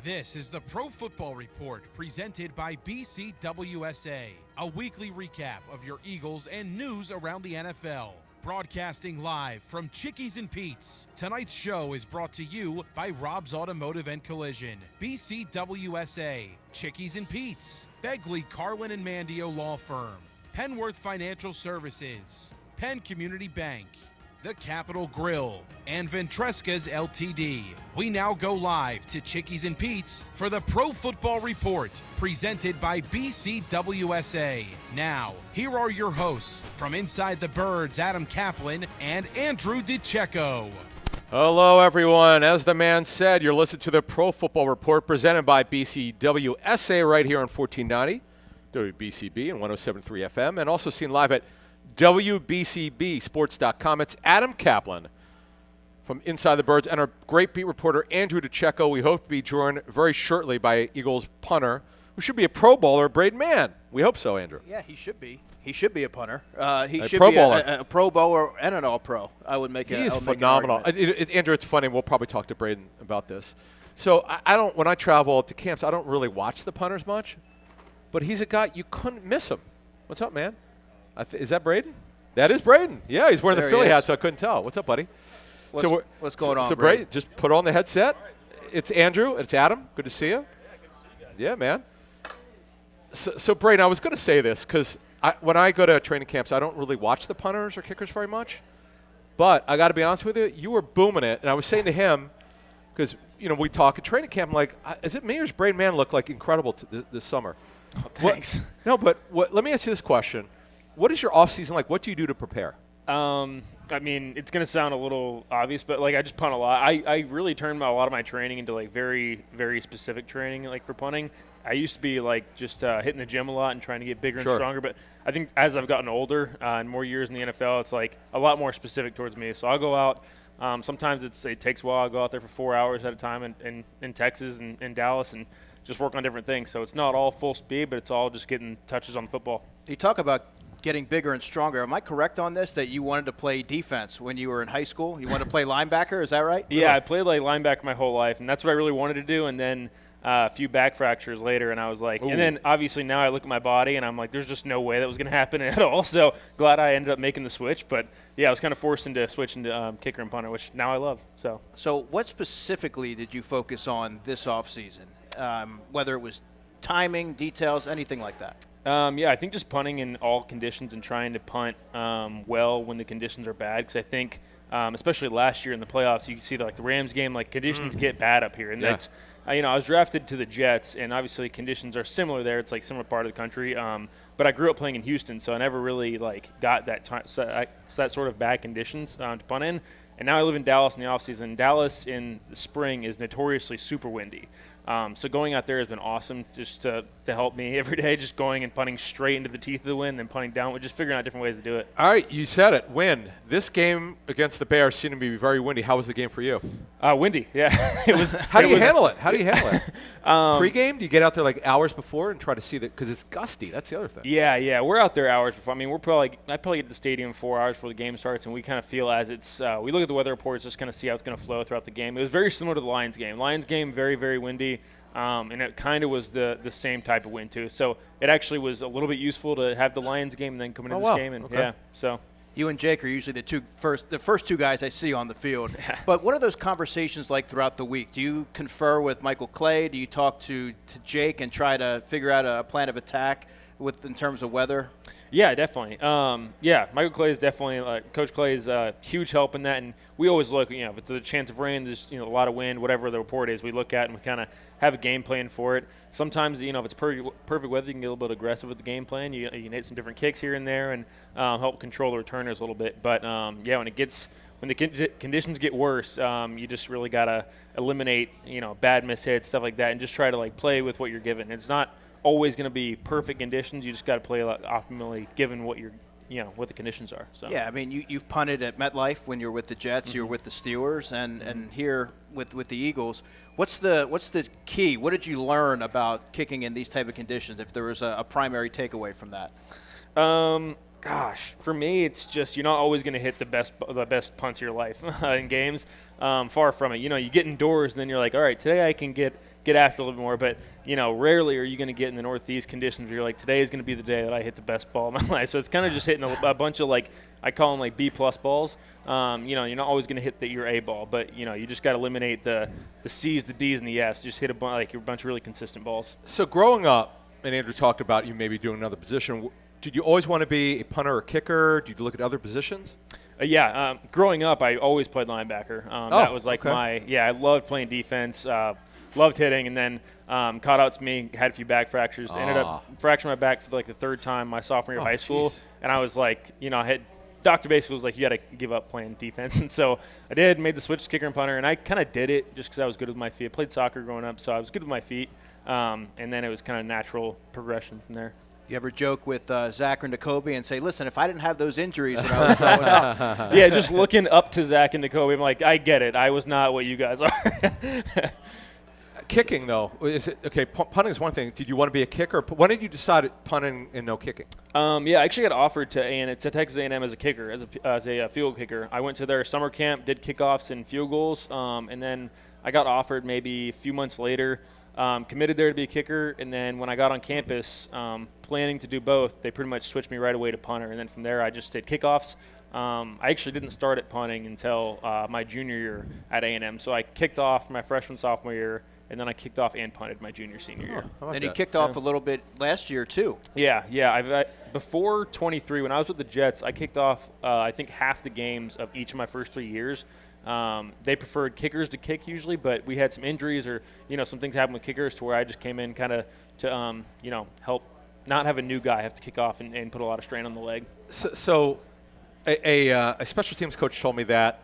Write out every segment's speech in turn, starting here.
This is the Pro Football Report presented by BCWSA, a weekly recap of your Eagles and news around the NFL. Broadcasting live from Chickie's and Pete's. Tonight's show is brought to you by Rob's Automotive and Collision, BCWSA, Chickie's and Pete's, Begley, Carlin and Mandio Law Firm, Penworth Financial Services, Penn Community Bank, The Capitol Grill, and Ventresca's LTD. We now go live to Chickie's and Pete's for the Pro Football Report, presented by BCWSA. Now, here are your hosts from Inside the Birds, Adam Caplan and Andrew DiCecco. Hello, everyone. As the man said, you're listening to the Pro Football Report presented by BCWSA right here on 1490, WBCB and 107.3 FM, and also seen live at WBCBsports.com. It's Adam Caplan from Inside the Birds and our great beat reporter, Andrew DiCecco. We hope to be joined very shortly by Eagles punter, who should be a Pro Bowler, Braden Mann. We hope so, Andrew. Yeah, he should be. He should be a punter. He should Pro be Bowler. a Pro Bowler and an All-Pro. I would make it. He is phenomenal. Andrew, it's funny. We'll probably talk to Braden about this. So I don't. When I travel to camps, I don't really watch the punters much. But he's a guy, you couldn't miss him. What's up, man? Is that Braden? That is Braden. Yeah, he's wearing the Philly hat, so I couldn't tell. What's up, buddy? What's going on, So Braden, just put on the headset. It's Andrew. It's Adam. Good to see you. Yeah, man. So Braden, I was going to say this because when I go to training camps, I don't really watch the punters or kickers very much. But I got to be honest with you, you were booming it. And I was saying to him, because we talk at training camp, I'm like, is it me or does Braden Mann look like incredible this summer? Oh, thanks. Let me ask you this question. What is your off season like? What do you do to prepare? I mean, it's going to sound a little obvious, but I just punt a lot. I really turned a lot of my training into very, very specific training, for punting. I used to be just hitting the gym a lot and trying to get bigger and stronger. But I think as I've gotten older and more years in the NFL, it's a lot more specific towards me. So I'll go out. Sometimes it takes a while. I'll go out there for 4 hours at a time in Texas and in Dallas and just work on different things. So it's not all full speed, but it's all just getting touches on the football. You talk about getting bigger and stronger. Am I correct on this, that you wanted to play defense when you were in high school? You wanted to play linebacker, is that right? Yeah, I played linebacker my whole life, and that's what I really wanted to do. And then a few back fractures later, and I was like, and then obviously now I look at my body, and I'm like, there's just no way that was going to happen at all. So glad I ended up making the switch. But, yeah, I was kind of forced into switching to kicker and punter, which now I love. So what specifically did you focus on this offseason, whether it was timing, details, anything like that? Yeah, I think just punting in all conditions and trying to punt well when the conditions are bad. Because I think, especially last year in the playoffs, you can see the Rams game, conditions get bad up here. And that's, I was drafted to the Jets, and obviously conditions are similar there. It's similar part of the country. But I grew up playing in Houston, so I never really got that time, that sort of bad conditions to punt in. And now I live in Dallas in the offseason. Dallas in the spring is notoriously super windy. So going out there has been awesome just to help me every day, just going and punting straight into the teeth of the wind and punting down, just figuring out different ways to do it. All right, you said it, wind. This game against the Bears seemed to be very windy. How was the game for you? Windy, yeah. It was. How do you handle it? Pre-game? Do you get out there hours before and try to see that? Because it's gusty. That's the other thing. Yeah. We're out there hours before. I mean, I probably get to the stadium 4 hours before the game starts, and we kind of feel as it's we look at the weather reports, just kind of see how it's going to flow throughout the game. It was very similar to the Lions game. Lions game, very, very windy. And it kind of was the same type of wind, too. So it actually was a little bit useful to have the Lions game and then come into this game. And so you and Jake are usually the first two guys I see on the field. But what are those conversations like throughout the week? Do you confer with Michael Clay? Do you talk to Jake and try to figure out a plan of attack in terms of weather? Yeah, definitely. Michael Clay is definitely Coach Clay is a huge help in that, and we always look. If there's a chance of rain, there's a lot of wind, whatever the report is, we look at and we kind of have a game plan for it. Sometimes if it's perfect weather, you can get a little bit aggressive with the game plan. You can hit some different kicks here and there and help control the returners a little bit. But when the conditions get worse, you just really gotta eliminate bad mishits, stuff like that, and just try to play with what you're given. It's not always going to be perfect conditions. You just got to play optimally given what what the conditions are. So yeah, I mean you've punted at MetLife when you're with the Jets, you're with the Steelers, and here with the Eagles. What's the key? What did you learn about kicking in these type of conditions? If there was a primary takeaway from that. Gosh, for me, it's just you're not always going to hit the best punts of your life in games. Far from it. You get indoors, and then you're like, all right, today I can get after a little bit more. But rarely are you going to get in the Northeast conditions where you're like, today is going to be the day that I hit the best ball of my life. So it's kind of just hitting a bunch of I call them B+ balls. You're not always going to hit your A ball, but you just got to eliminate the C's, the D's, and the F's. Just hit a bunch of really consistent balls. So growing up, and Andrew talked about you maybe doing another position. Did you always want to be a punter or kicker? Did you look at other positions? Yeah. Growing up, I always played linebacker. That was I loved playing defense, loved hitting, and then caught out to me, had a few back fractures. Ended up fracturing my back for the third time my sophomore year of high school. And I was doctor basically was like, you got to give up playing defense. And so I did, made the switch to kicker and punter, and I kind of did it just because I was good with my feet. I played soccer growing up, so I was good with my feet. And then it was kind of natural progression from there. You ever joke with Zach or Nakobe and say, listen, if I didn't have those injuries when I was growing up. Yeah, just looking up to Zach and Nakobe, I'm like, I get it. I was not what you guys are. Kicking, though, is it okay? Punting is one thing. Did you want to be a kicker? When did you decide punting and no kicking? Yeah, I actually got offered to Texas A&M as a kicker, as a field kicker. I went to their summer camp, did kickoffs and field goals, and then I got offered maybe a few months later. Committed there to be a kicker, and then when I got on campus, planning to do both, they pretty much switched me right away to punter, and then from there I just did kickoffs. I actually didn't start at punting until my junior year at A&M, so I kicked off my freshman, sophomore year, and then I kicked off and punted my junior, senior year. Then he kicked off a little bit last year too. Yeah. Before 23, when I was with the Jets, I kicked off I think half the games of each of my first 3 years. They preferred kickers to kick usually, but we had some injuries or some things happened with kickers to where I just came in kind of to help not have a new guy have to kick off and put a lot of strain on the leg. So a special teams coach told me that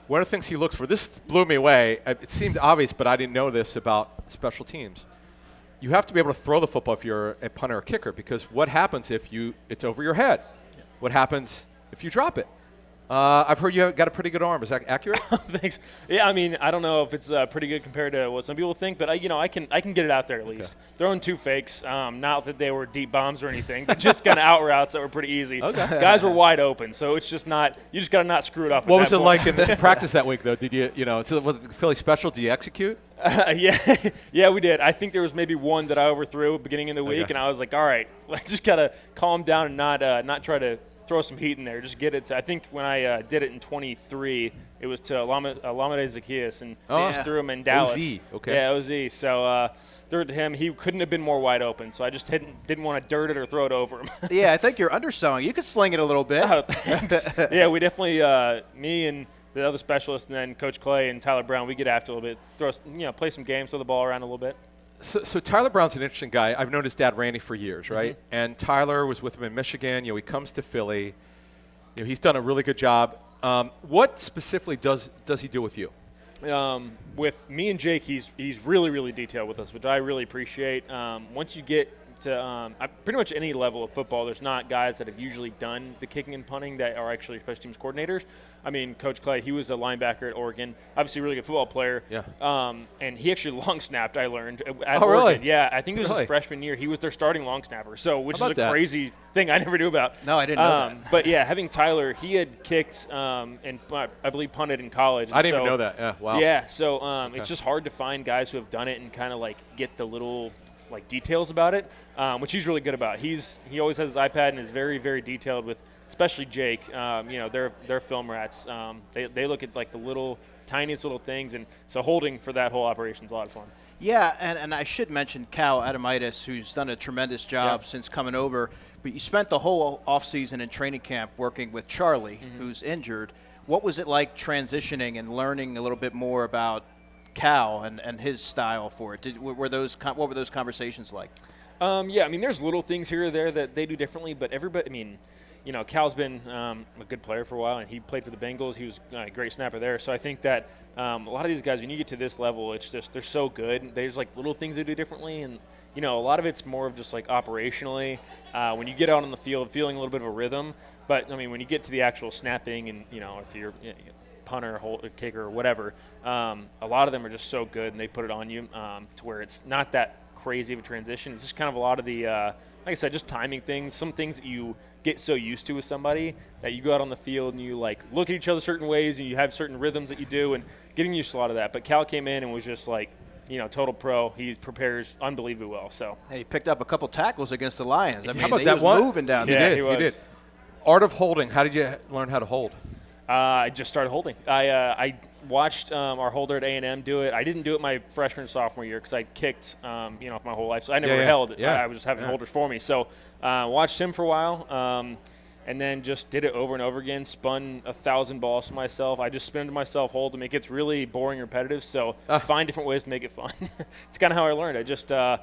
one of the things he looks for, this blew me away. It seemed obvious, but I didn't know this about special teams. You have to be able to throw the football if you're a punter or kicker, because what happens if it's over your head? Yeah. What happens if you drop it? I've heard you got a pretty good arm. Is that accurate? Thanks. Yeah, I mean, I don't know if it's pretty good compared to what some people think, but I can get it out there at least. Okay. Throwing 2 fakes, not that they were deep bombs or anything, but just kind of out routes that were pretty easy. Okay. Guys were wide open, so it's just not. You just got to not screw it up. What was it like in practice that week, though? Did so was it Philly special? Did you execute? Yeah, we did. I think there was maybe one that I overthrew beginning of the week, and I was like, all right, I just got to calm down and not try to throw some heat in there. Just get it to, I think when I did it in 23, it was to Alameda Zacchaeus, and just threw him in Dallas. OZ, okay. Yeah, OZ. So threw it to him. He couldn't have been more wide open, so I just didn't want to dirt it or throw it over him. Yeah, I think you're underselling. You could sling it a little bit. Oh, thanks. Yeah, we definitely, me and the other specialists, and then Coach Clay and Tyler Brown, we get after a little bit, play some games, throw the ball around a little bit. So Tyler Brown's an interesting guy. I've known his dad, Randy, for years, right? Mm-hmm. And Tyler was with him in Michigan. He comes to Philly. He's done a really good job. What specifically does he do with you? With me and Jake, he's really, really detailed with us, which I really appreciate. Once you get to pretty much any level of football, there's not guys that have usually done the kicking and punting that are actually special teams coordinators. I mean, Coach Clay, he was a linebacker at Oregon, obviously a really good football player. Yeah. And he actually long snapped, I learned, at Oregon. Really? Yeah, I think it was his freshman year. He was their starting long snapper, which is a crazy thing I never knew about. No, I didn't know that. But yeah, having Tyler, he had kicked and I believe punted in college. I didn't even know that. Yeah, wow. Yeah, so it's just hard to find guys who have done it and kind of get the little details about it, which he's really good about. He always has his iPad and is very, very detailed with, especially Jake. They're film rats. They look at the tiniest little things, and so holding for that whole operation is a lot of fun. Yeah, and I should mention Cal Adamitis, who's done a tremendous job since coming over. But you spent the whole offseason in training camp working with Charlie, who's injured. What was it like transitioning and learning a little bit more about Cal and his style for it? What were those conversations like? Yeah, I mean, there's little things here or there that they do differently, but everybody, I mean, Cal's been a good player for a while, and he played for the Bengals. He was a great snapper there. So I think that a lot of these guys, when you get to this level, it's just they're so good. There's little things they do differently, and a lot of it's more of just operationally. When you get out on the field, feeling a little bit of a rhythm. But I mean, when you get to the actual snapping, and if you're punter, kicker, or whatever, a lot of them are just so good, and they put it on you to where it's not that crazy of a transition. It's just kind of a lot of the, like I said, just timing things, some things that you get so used to with somebody that you go out on the field and you like look at each other certain ways and you have certain rhythms that you do, and getting used to a lot of that. But Cal came in and was just like, total pro. He prepares unbelievably well. So and he picked up a couple tackles against the Lions. I mean, how about he that was one? moving down Yeah, there. he was. You did. Art of holding. How did you learn how to hold? I just started holding. I watched our holder at A&M do it. I didn't do it my freshman and sophomore year because I kicked, my whole life. So I never held. Yeah. I was just having holders for me. So watched him for a while. And then just did it over and over again, spun 1,000 balls to myself. I just spin to myself, hold them. It gets really boring and repetitive, so find different ways to make it fun. It's kind of how I learned. I just, I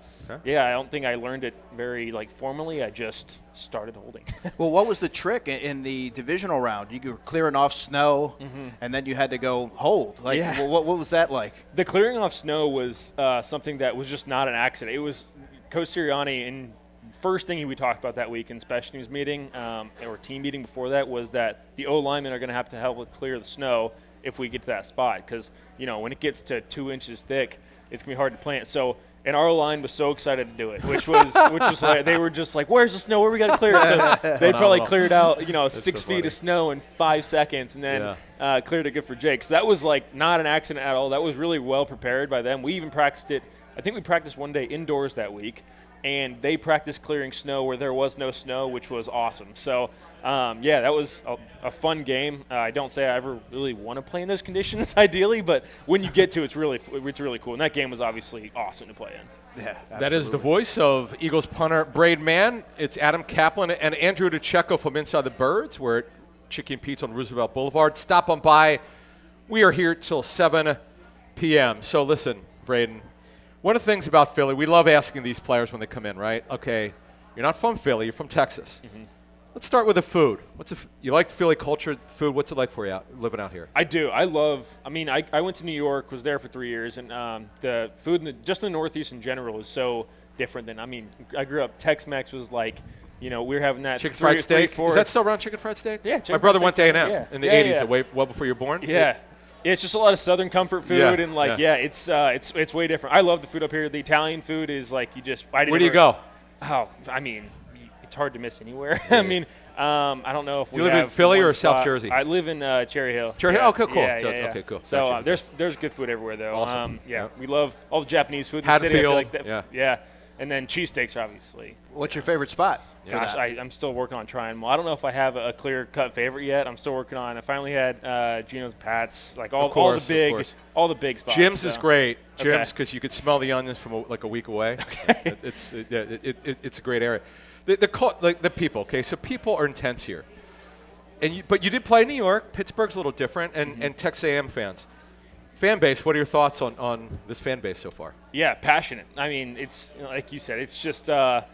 don't think I learned it very, formally. I just started holding. Well, what was the trick in the divisional round? You were clearing off snow, and then you had to go hold. What was that like? The clearing off snow was something that was just not an accident. It was Coach Sirianni in – first thing we talked about that week in special teams meeting or team meeting before that was that the O-linemen are going to have to help clear the snow if we get to that spot because, when it gets to 2 inches thick, it's going to be hard to plant. So, and our O-line was so excited to do it, which was like, they were just like, where's the snow? Where we got to clear it? So they probably cleared out, 6 feet of snow in 5 seconds and then cleared it good for Jake. So that was not an accident at all. That was really well prepared by them. We even practiced it. I think we practiced one day indoors that week. And they practiced clearing snow where there was no snow, which was awesome. So, that was a fun game. I don't say I ever really want to play in those conditions, ideally, but when you get to it's really cool. And that game was obviously awesome to play in. Yeah, absolutely. That is the voice of Eagles punter Braden Mann. It's Adam Caplan and Andrew DiCecco from Inside the Birds. We're at Chickie and Pete's on Roosevelt Blvd. Stop on by. We are here till 7 p.m. So listen, Braden. One of the things about Philly, we love asking these players when they come in, right? Okay, you're not from Philly, you're from Texas. Mm-hmm. Let's start with the food. You like the Philly culture, food? What's it like for you living out here? I do. I went to New York, was there for 3 years, and the food just in the Northeast in general is so different than, I grew up, Tex-Mex was like, we were having that chicken fried steak. Is that still around chicken fried steak? Yeah. My brother went to A&M in the 80s, way well before you were born. Yeah. It's just a lot of Southern comfort food, and it's way different. I love the food up here. The Italian food is like Where do you go? Oh, it's hard to miss anywhere. I don't know if do you live in Philly or South Jersey? I live in Cherry Hill. Cherry Hill. Okay, cool. Yeah. Okay, cool. So there's good food everywhere though. Awesome. We love all the Japanese food in the city. I feel like that, yeah. And then cheesesteaks are obviously. What's your favorite spot? Gosh, I'm still working on trying them. I don't know if I have a clear-cut favorite yet. I'm still working on. I finally had Gino's Pat's, all the big spots. Jim's is great. Jim's because you could smell the onions from a week away. Okay. It's a great area. The people. Okay, so people are intense here, but you did play in New York. Pittsburgh's a little different, and Texas A&M fans. Fan base, what are your thoughts on this fan base so far? Yeah, passionate. It's like you said, it's just the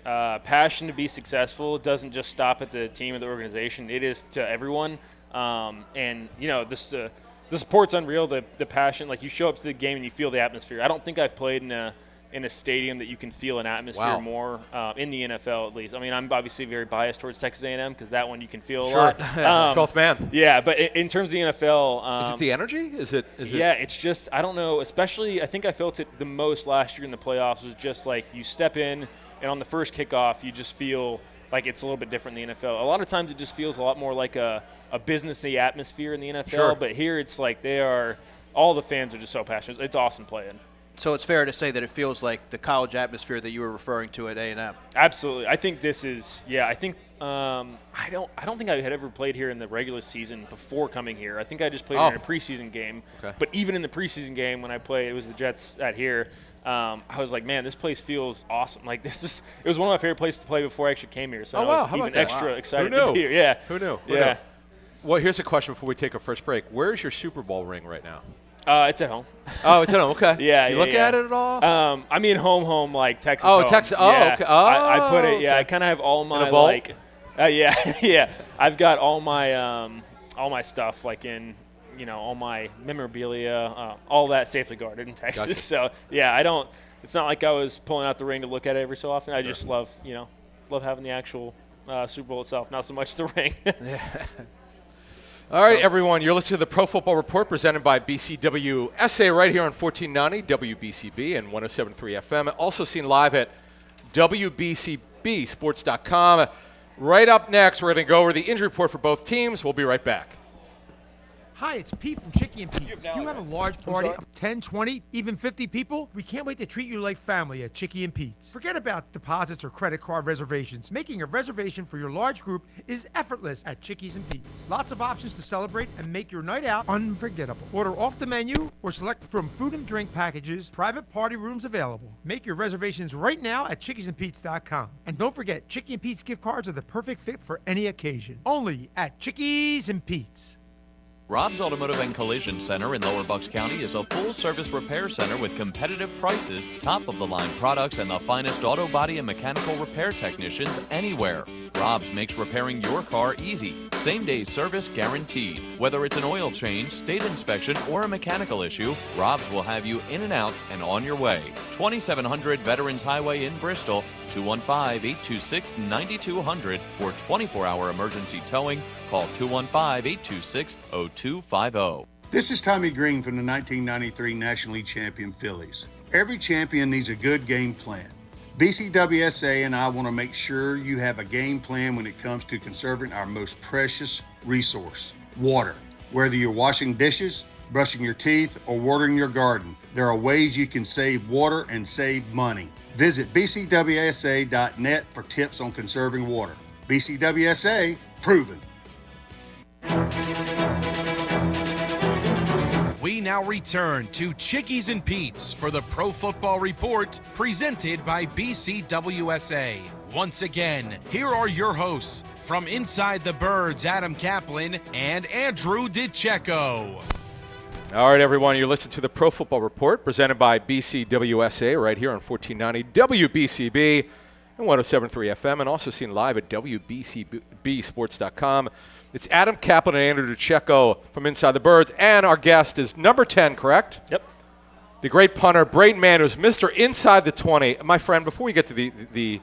passion to be successful doesn't just stop at the team or the organization. It is to everyone, and the support's unreal. The passion, you show up to the game and you feel the atmosphere. I don't think I've played in a stadium that you can feel an atmosphere more in the NFL at least. I'm obviously very biased towards Texas A&M because that one you can feel a lot. 12th man. Yeah, but in terms of the NFL, is it the energy? Is it? Yeah, it's just I don't know. Especially I think I felt it the most last year in the playoffs was just you step in and on the first kickoff you just feel like it's a little bit different in the NFL. A lot of times it just feels a lot more like a businessy atmosphere in the NFL. Sure. But here it's all the fans are just so passionate. It's awesome playing. So it's fair to say that it feels like the college atmosphere that you were referring to at A&M. Absolutely. I think this is I think I don't think I had ever played here in the regular season before coming here. I think I just played here in a preseason game. Okay. But even in the preseason game when I played, it was the Jets at here. I was like, man, this place feels awesome. It was one of my favorite places to play before I actually came here. So I was even extra excited to be here. Yeah. Who knew? Yeah. Well, here's a question before we take our first break. Where's your Super Bowl ring right now? It's at home. Oh, it's at home. Okay. Yeah. You look at it at all? Home, Texas. Oh, home. Texas. Oh, yeah. okay. Oh, I put it. Okay. Yeah, I kind of have all my yeah. I've got all my stuff in all my memorabilia, all that safely guarded in Texas. Gotcha. So yeah, it's not like I was pulling out the ring to look at it every so often. I just love having the actual Super Bowl itself, not so much the ring. All right, everyone, you're listening to the Pro Football Report presented by BCWSA right here on 1490 WBCB and 107.3 FM. Also seen live at WBCBsports.com. Right up next, we're going to go over the injury report for both teams. We'll be right back. Hi, it's Pete from Chickie and Pete. Do you have a large party of 10, 20, even 50 people? We can't wait to treat you like family at Chickie and Pete's. Forget about deposits or credit card reservations. Making a reservation for your large group is effortless at Chickie's and Pete's. Lots of options to celebrate and make your night out unforgettable. Order off the menu or select from food and drink packages. Private party rooms available. Make your reservations right now at chickiesandpete's.com. And don't forget, Chickie and Pete's gift cards are the perfect fit for any occasion. Only at Chickies and Pete's. Rob's Automotive and Collision Center in Lower Bucks County is a full-service repair center with competitive prices, top-of-the-line products, and the finest auto body and mechanical repair technicians anywhere. Rob's makes repairing your car easy. Same-day service guaranteed. Whether it's an oil change, state inspection, or a mechanical issue, Rob's will have you in and out and on your way. 2700 Veterans Highway in Bristol, 215-826-9200 for 24-hour emergency towing. Call 215-826-0250. This is Tommy Green from the 1993 National League champion Phillies. Every champion needs a good game plan. BCWSA and I want to make sure you have a game plan when it comes to conserving our most precious resource, water. Whether you're washing dishes, brushing your teeth, or watering your garden, there are ways you can save water and save money. Visit bcwsa.net for tips on conserving water. BCWSA, proven. We now return to Chickies and Pete's for the Pro Football Report presented by BCWSA. Once again, here are your hosts from Inside the Birds, Adam Caplan and Andrew DiCecco. All right, everyone, you're listening to the Pro Football Report presented by BCWSA right here on 1490 WBCB and 107.3 FM, and also seen live at WBCBsports.com. It's Adam Caplan and Andrew DiCecco from Inside the Birds, and our guest is number 10, correct? Yep. The great punter, Braden Mann, who's Mr. Inside the 20. My friend, before we get to the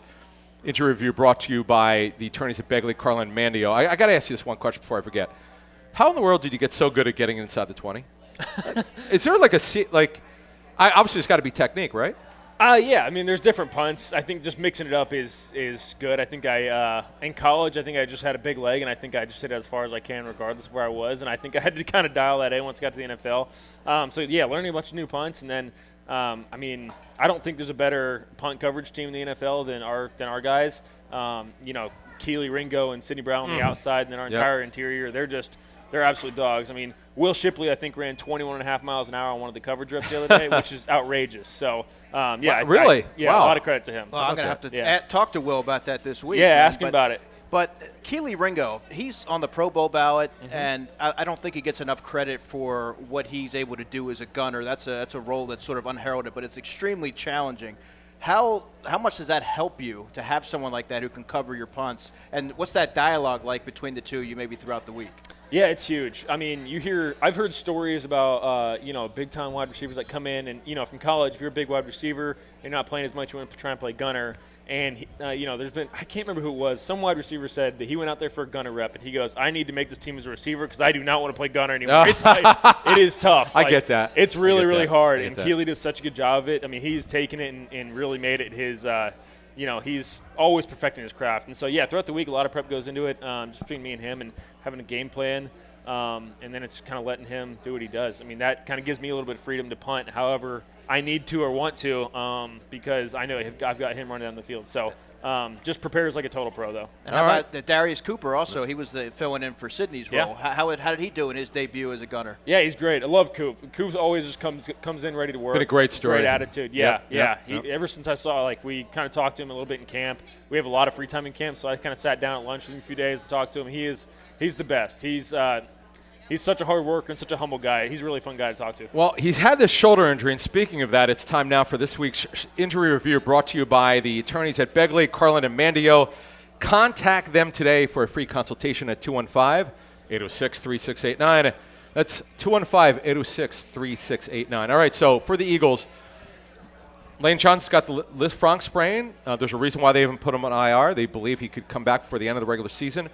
injury review brought to you by the attorneys at Begley, Carlin, and Mandio, I got to ask you this one question before I forget. How in the world did you get so good at getting inside the 20? Is there obviously it's got to be technique, right? Yeah, I mean, there's different punts. I think just mixing it up is good. I think in college, I think I just had a big leg, and I think I just hit it as far as I can regardless of where I was, and I think I had to kind of dial that in once I got to the NFL. Learning a bunch of new punts, and then, I don't think there's a better punt coverage team in the NFL than our guys. Keely, Ringo, and Sidney Brown on the outside, and then our entire interior, they're absolute dogs. I mean, Will Shipley, I think, ran 21.5 miles an hour on one of the coverage reps the other day, which is outrageous. So, really? Wow. A lot of credit to him. Well, I'm going to have to talk to Will about that this week. Yeah, ask him about it. But Keely Ringo, he's on the Pro Bowl ballot, and I don't think he gets enough credit for what he's able to do as a gunner. That's a role that's sort of unheralded, but it's extremely challenging. How much does that help you to have someone like that who can cover your punts? And what's that dialogue like between the two of you maybe throughout the week? Yeah, it's huge. I mean, I've heard stories about, big-time wide receivers that come in and, from college, if you're a big wide receiver, you're not playing as much, you want to try and play gunner. And, there's been – I can't remember who it was. Some wide receiver said that he went out there for a gunner rep, and he goes, I need to make this team as a receiver because I do not want to play gunner anymore. It is tough. I get that. It's really, really hard, and Keely does such a good job of it. I mean, he's taken it and really made it his he's always perfecting his craft. And so, throughout the week, a lot of prep goes into it, just between me and him and having a game plan. And then it's kind of letting him do what he does. I mean, that kind of gives me a little bit of freedom to punt however I need to or want to because I know I've got him running down the field. So just prepares like a total pro, though. And how about Darius Cooper also? He was filling in for Sidney's role. How did he do in his debut as a gunner? Yeah, he's great. I love Coop. Coop always just comes in ready to work. Been a great story. Great attitude. Ever since I saw, we kind of talked to him a little bit in camp. We have a lot of free time in camp, so I kind of sat down at lunch with him a few days and talked to him. He's the best. He's such a hard worker and such a humble guy. He's a really fun guy to talk to. Well, he's had this shoulder injury, and speaking of that, it's time now for this week's injury review brought to you by the attorneys at Begley, Carlin, and Mandio. Contact them today for a free consultation at 215-806-3689. That's 215-806-3689. All right, so for the Eagles, Lane Johnson's got the Lisfranc sprain. There's a reason why they haven't put him on IR. They believe he could come back before the end of the regular season.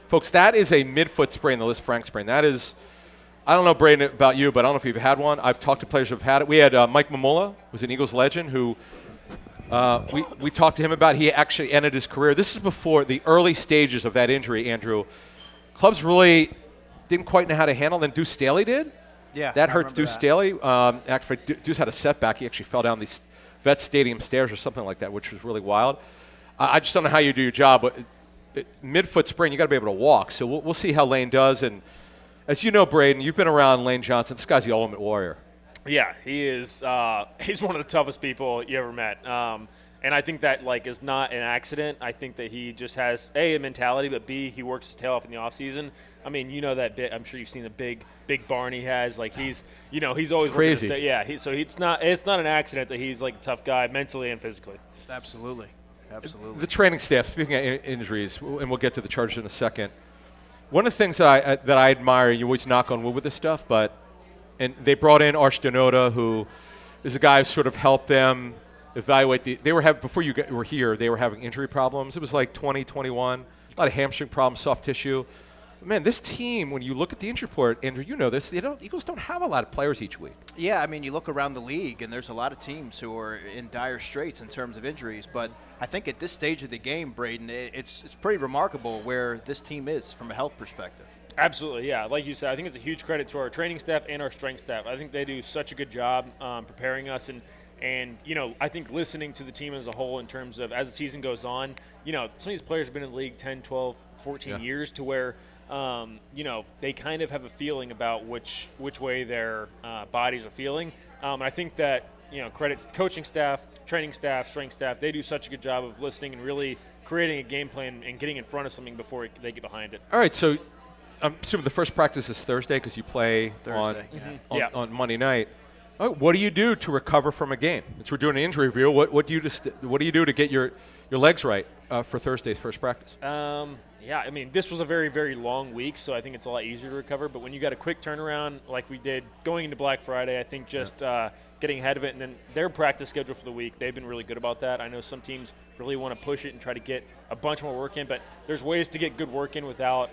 Folks, that is a midfoot sprain, the Liz Frank sprain. That is, I don't know, Braden, about you, but I don't know if you've had one. I've talked to players who have had it. We had Mike Mamula, who's an Eagles legend, who we talked to him about. He actually ended his career. This is before the early stages of that injury, Andrew. Clubs really didn't quite know how to handle them. Deuce Staley did. Yeah, that hurts Deuce Staley. Actually, Deuce had a setback. He actually fell down these Vet Stadium stairs or something like that, which was really wild. I just don't know how you do your job. But midfoot sprain, you got to be able to walk. So we'll see how Lane does. And as you know, Braden, you've been around Lane Johnson. This guy's the ultimate warrior. Yeah, he is. He's one of the toughest people you ever met. And I think that is not an accident. I think that he just has A, mentality, but B, he works his tail off in the off season. I mean, you know that bit. I'm sure you've seen the big barn he has. He's always crazy. So it's not an accident that he's a tough guy mentally and physically. Absolutely. The training staff. Speaking of injuries, and we'll get to the Chargers in a second. One of the things that I admire, you always knock on wood with this stuff, and they brought in Arsh Denoda, who is a guy who sort of helped them evaluate they were having, before you were here, they were having injury problems. It was 2021, a lot of hamstring problems, soft tissue. Man, this team, when you look at the injury report, Andrew, you know this, Eagles don't have a lot of players each week. Yeah, I mean, you look around the league, and there's a lot of teams who are in dire straits in terms of injuries. But I think at this stage of the game, Braden, it's pretty remarkable where this team is from a health perspective. Absolutely, yeah. Like you said, I think it's a huge credit to our training staff and our strength staff. I think they do such a good job preparing us and I think listening to the team as a whole in terms of as the season goes on, some of these players have been in the league 10, 12, 14 years to where they kind of have a feeling about which way their bodies are feeling. And I think that, credit to coaching staff, training staff, strength staff, they do such a good job of listening and really creating a game plan and getting in front of something before they get behind it. All right, so I'm assuming the first practice is Thursday because you play on Monday night. Oh, what do you do to recover from a game? Since we're doing an injury review, what do you do to get your legs right for Thursday's first practice? Yeah, I mean, this was a very, very long week, so I think it's a lot easier to recover. But when you got a quick turnaround like we did going into Black Friday, I think just getting ahead of it, and then their practice schedule for the week, they've been really good about that. I know some teams really want to push it and try to get a bunch more work in, but there's ways to get good work in without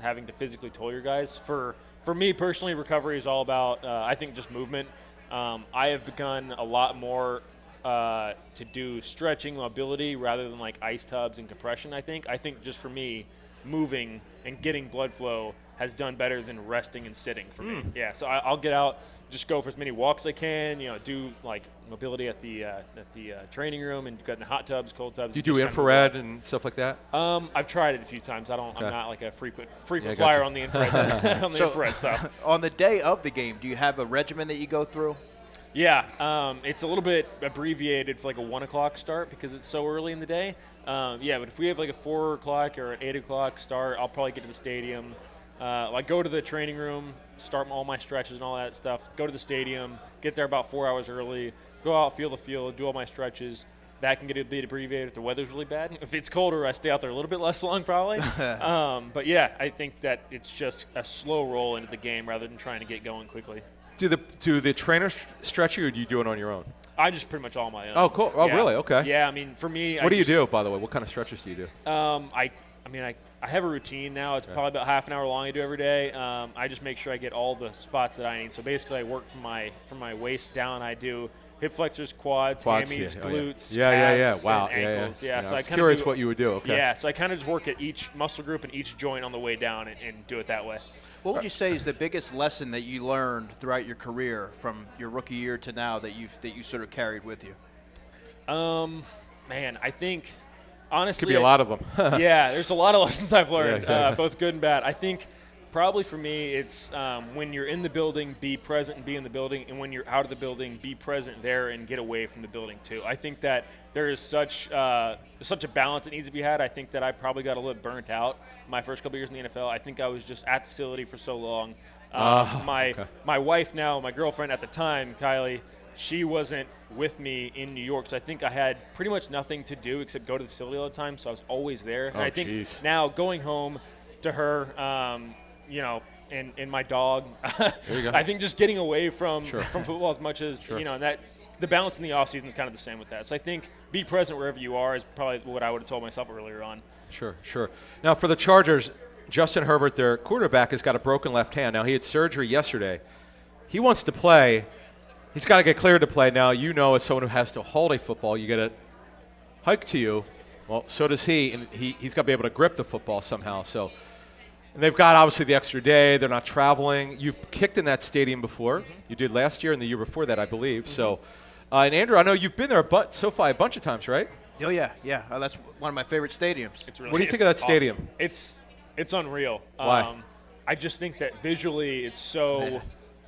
having to physically toll your guys. For me personally, recovery is all about, I think, just movement. I have begun a lot more to do stretching, mobility, rather than ice tubs and compression, I think. I think just for me, moving and getting blood flow has done better than resting and sitting for me. Yeah, so I'll get out, just go for as many walks as I can, do mobility at the training room and get in the hot tubs, cold tubs. Do you do infrared and stuff like that? I've tried it a few times. I'm not a frequent flyer on the infrared infrared stuff. On the day of the game, do you have a regimen that you go through? Yeah, it's a little bit abbreviated for a 1 o'clock start because it's so early in the day. But if we have a 4 o'clock or an 8 o'clock start, I'll probably get to the stadium. Go to the training room, start all my stretches and all that stuff. Go to the stadium, get there about 4 hours early, go out, feel the field, do all my stretches. That can get a bit abbreviated if the weather's really bad. If it's colder, I stay out there a little bit less long probably. But yeah, I think that it's just a slow roll into the game rather than trying to get going quickly. Do the trainers stretch you, or do you do it on your own? I just pretty much all on my own. Oh, cool. Oh, yeah. Really? Okay. Yeah, I mean, for me, what do you do, by the way? What kind of stretches do you do? I have a routine now. It's probably about half an hour long I do every day. I just make sure I get all the spots that I need. So basically, I work from my waist down. I do hip flexors, quads, hammies, glutes, calves, Wow. and ankles. Yeah. So I was curious what you would do. Okay. Yeah, so I kind of just work at each muscle group and each joint on the way down and do it that way. What would you say is the biggest lesson that you learned throughout your career from your rookie year to now that you sort of carried with you? Man, I think honestly, could be a lot of them. Yeah, there's a lot of lessons I've learned, both good and bad. I think probably for me, it's when you're in the building, be present and be in the building, and when you're out of the building, be present there and get away from the building too. I think that there is such a balance that needs to be had. I think that I probably got a little burnt out my first couple years in the NFL. I think I was just at the facility for so long. My wife now, my girlfriend at the time, Kylie, she wasn't with me in New York, so I think I had pretty much nothing to do except go to the facility all the time, so I was always there. And I think now going home to her, and my dog, I think just getting away from football as much as, and that the balance in the offseason is kind of the same with that. So I think be present wherever you are is probably what I would have told myself earlier on. Sure. Now, for the Chargers, Justin Herbert, their quarterback, has got a broken left hand. Now, he had surgery yesterday. He wants to play. He's got to get cleared to play. Now, you know, as someone who has to hold a football, you get it hiked to you. Well, so does he, and he's got to be able to grip the football somehow. So, and they've got, obviously, the extra day. They're not traveling. You've kicked in that stadium before. You did last year and the year before that, I believe. So, and Andrew, I know you've been there SoFi a bunch of times, right? Oh, yeah. That's one of my favorite stadiums. Really, what do you think of that stadium? It's unreal. Why? I just think that visually it's so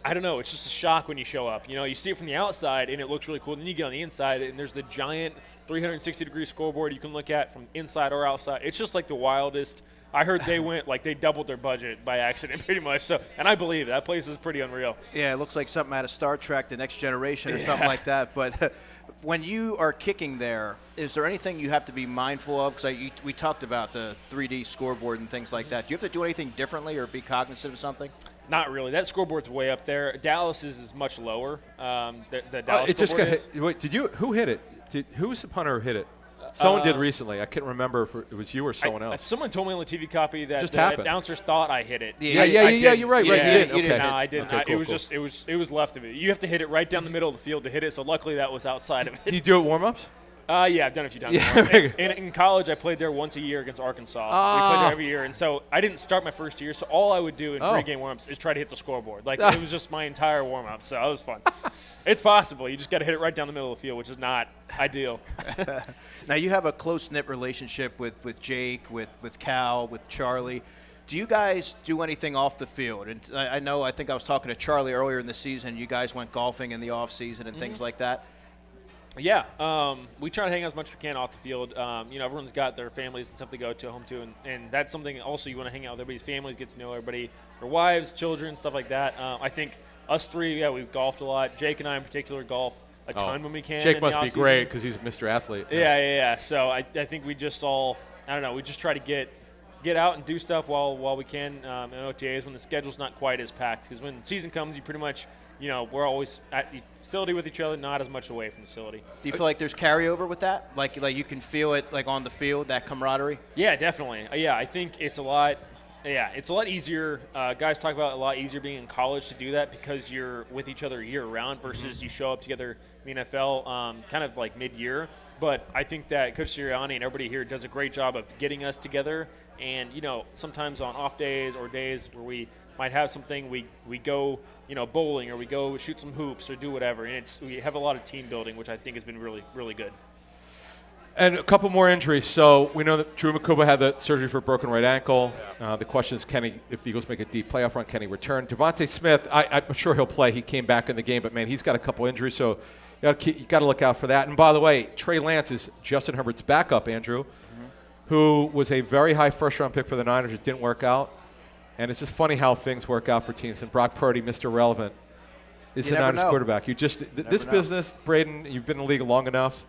I don't know, it's just a shock when you show up. You know, you see it from the outside and it looks really cool. Then you get on the inside and there's the giant 360-degree scoreboard you can look at from inside or outside. It's just like the wildest. I heard they went like they doubled their budget by accident pretty much. So, and I believe that place is pretty unreal. Yeah, it looks like something out of Star Trek, The Next Generation or something like that. But when you are kicking there, is there anything you have to be mindful of? Because we talked about the 3D scoreboard and things like that. Do you have to do anything differently or be cognizant of something? Not really. That scoreboard's way up there. Dallas is much lower. The Dallas it just got is. hit. Wait, who hit it? Who was the punter who hit it? Someone did recently. I can't remember if it was you or someone else. Someone told me on the TV copy that just the happened. announcers thought I hit it. Yeah, you're right. Yeah, You didn't. Okay. No, I didn't. Okay, cool, it was left of it. You have to hit it right down the middle of the field to hit it. So luckily that was outside of it. Did you do it warm-ups? Yeah, I've done it a few times. Yeah. In college, I played there once a year against Arkansas. We played there every year, and so I didn't start my first year. So all I would do in pregame warm-ups is try to hit the scoreboard. Like it was just my entire warm-up. So it was fun. It's possible. You just got to hit it right down the middle of the field, which is not ideal. Now you have a close-knit relationship with Jake, with Cal, with Charlie. Do you guys do anything off the field? And I think I was talking to Charlie earlier in the season. You guys went golfing in the off-season and things like that. Yeah, we try to hang out as much as we can off the field. You know, everyone's got their families and stuff to go to home to, and that's something also you want to hang out with everybody's families, get to know everybody, their wives, children, stuff like that. I think us three, we've golfed a lot. Jake and I in particular golf a ton when we can. Jake must be great because he's Mr. Athlete. Yeah. So I think we just all, I don't know, we just try to get out and do stuff while we can in OTAs when the schedule's not quite as packed. Because when the season comes, you pretty much, you know, we're always at the facility with each other, not as much away from the facility. Do you feel like there's carryover with that? Like you can feel it like on the field, that camaraderie? Yeah, definitely. Yeah, I think it's a lot. Yeah, it's a lot easier. Guys talk about a lot easier being in college to do that because you're with each other year-round versus you show up together in the NFL kind of like mid-year. But I think that Coach Sirianni and everybody here does a great job of getting us together. And, you know, sometimes on off days or days where we might have something, we go, you know, bowling or we go shoot some hoops or do whatever. And we have a lot of team building, which I think has been really, really good. And a couple more injuries. So we know that Drew Makuba had the surgery for a broken right ankle. The question is, if the Eagles make a deep playoff run, can he return? Devontae Smith, I'm sure he'll play. He came back in the game, but, man, he's got a couple injuries, so you got to look out for that. And, by the way, Trey Lance is Justin Herbert's backup, Andrew, who was a very high first-round pick for the Niners. It didn't work out. And it's just funny how things work out for teams. And Brock Purdy, Mr. Relevant, is the Niners quarterback. You just this business, Braden, you've been in the league long enough.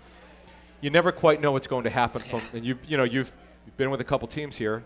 You never quite know what's going to happen and you've been with a couple teams here.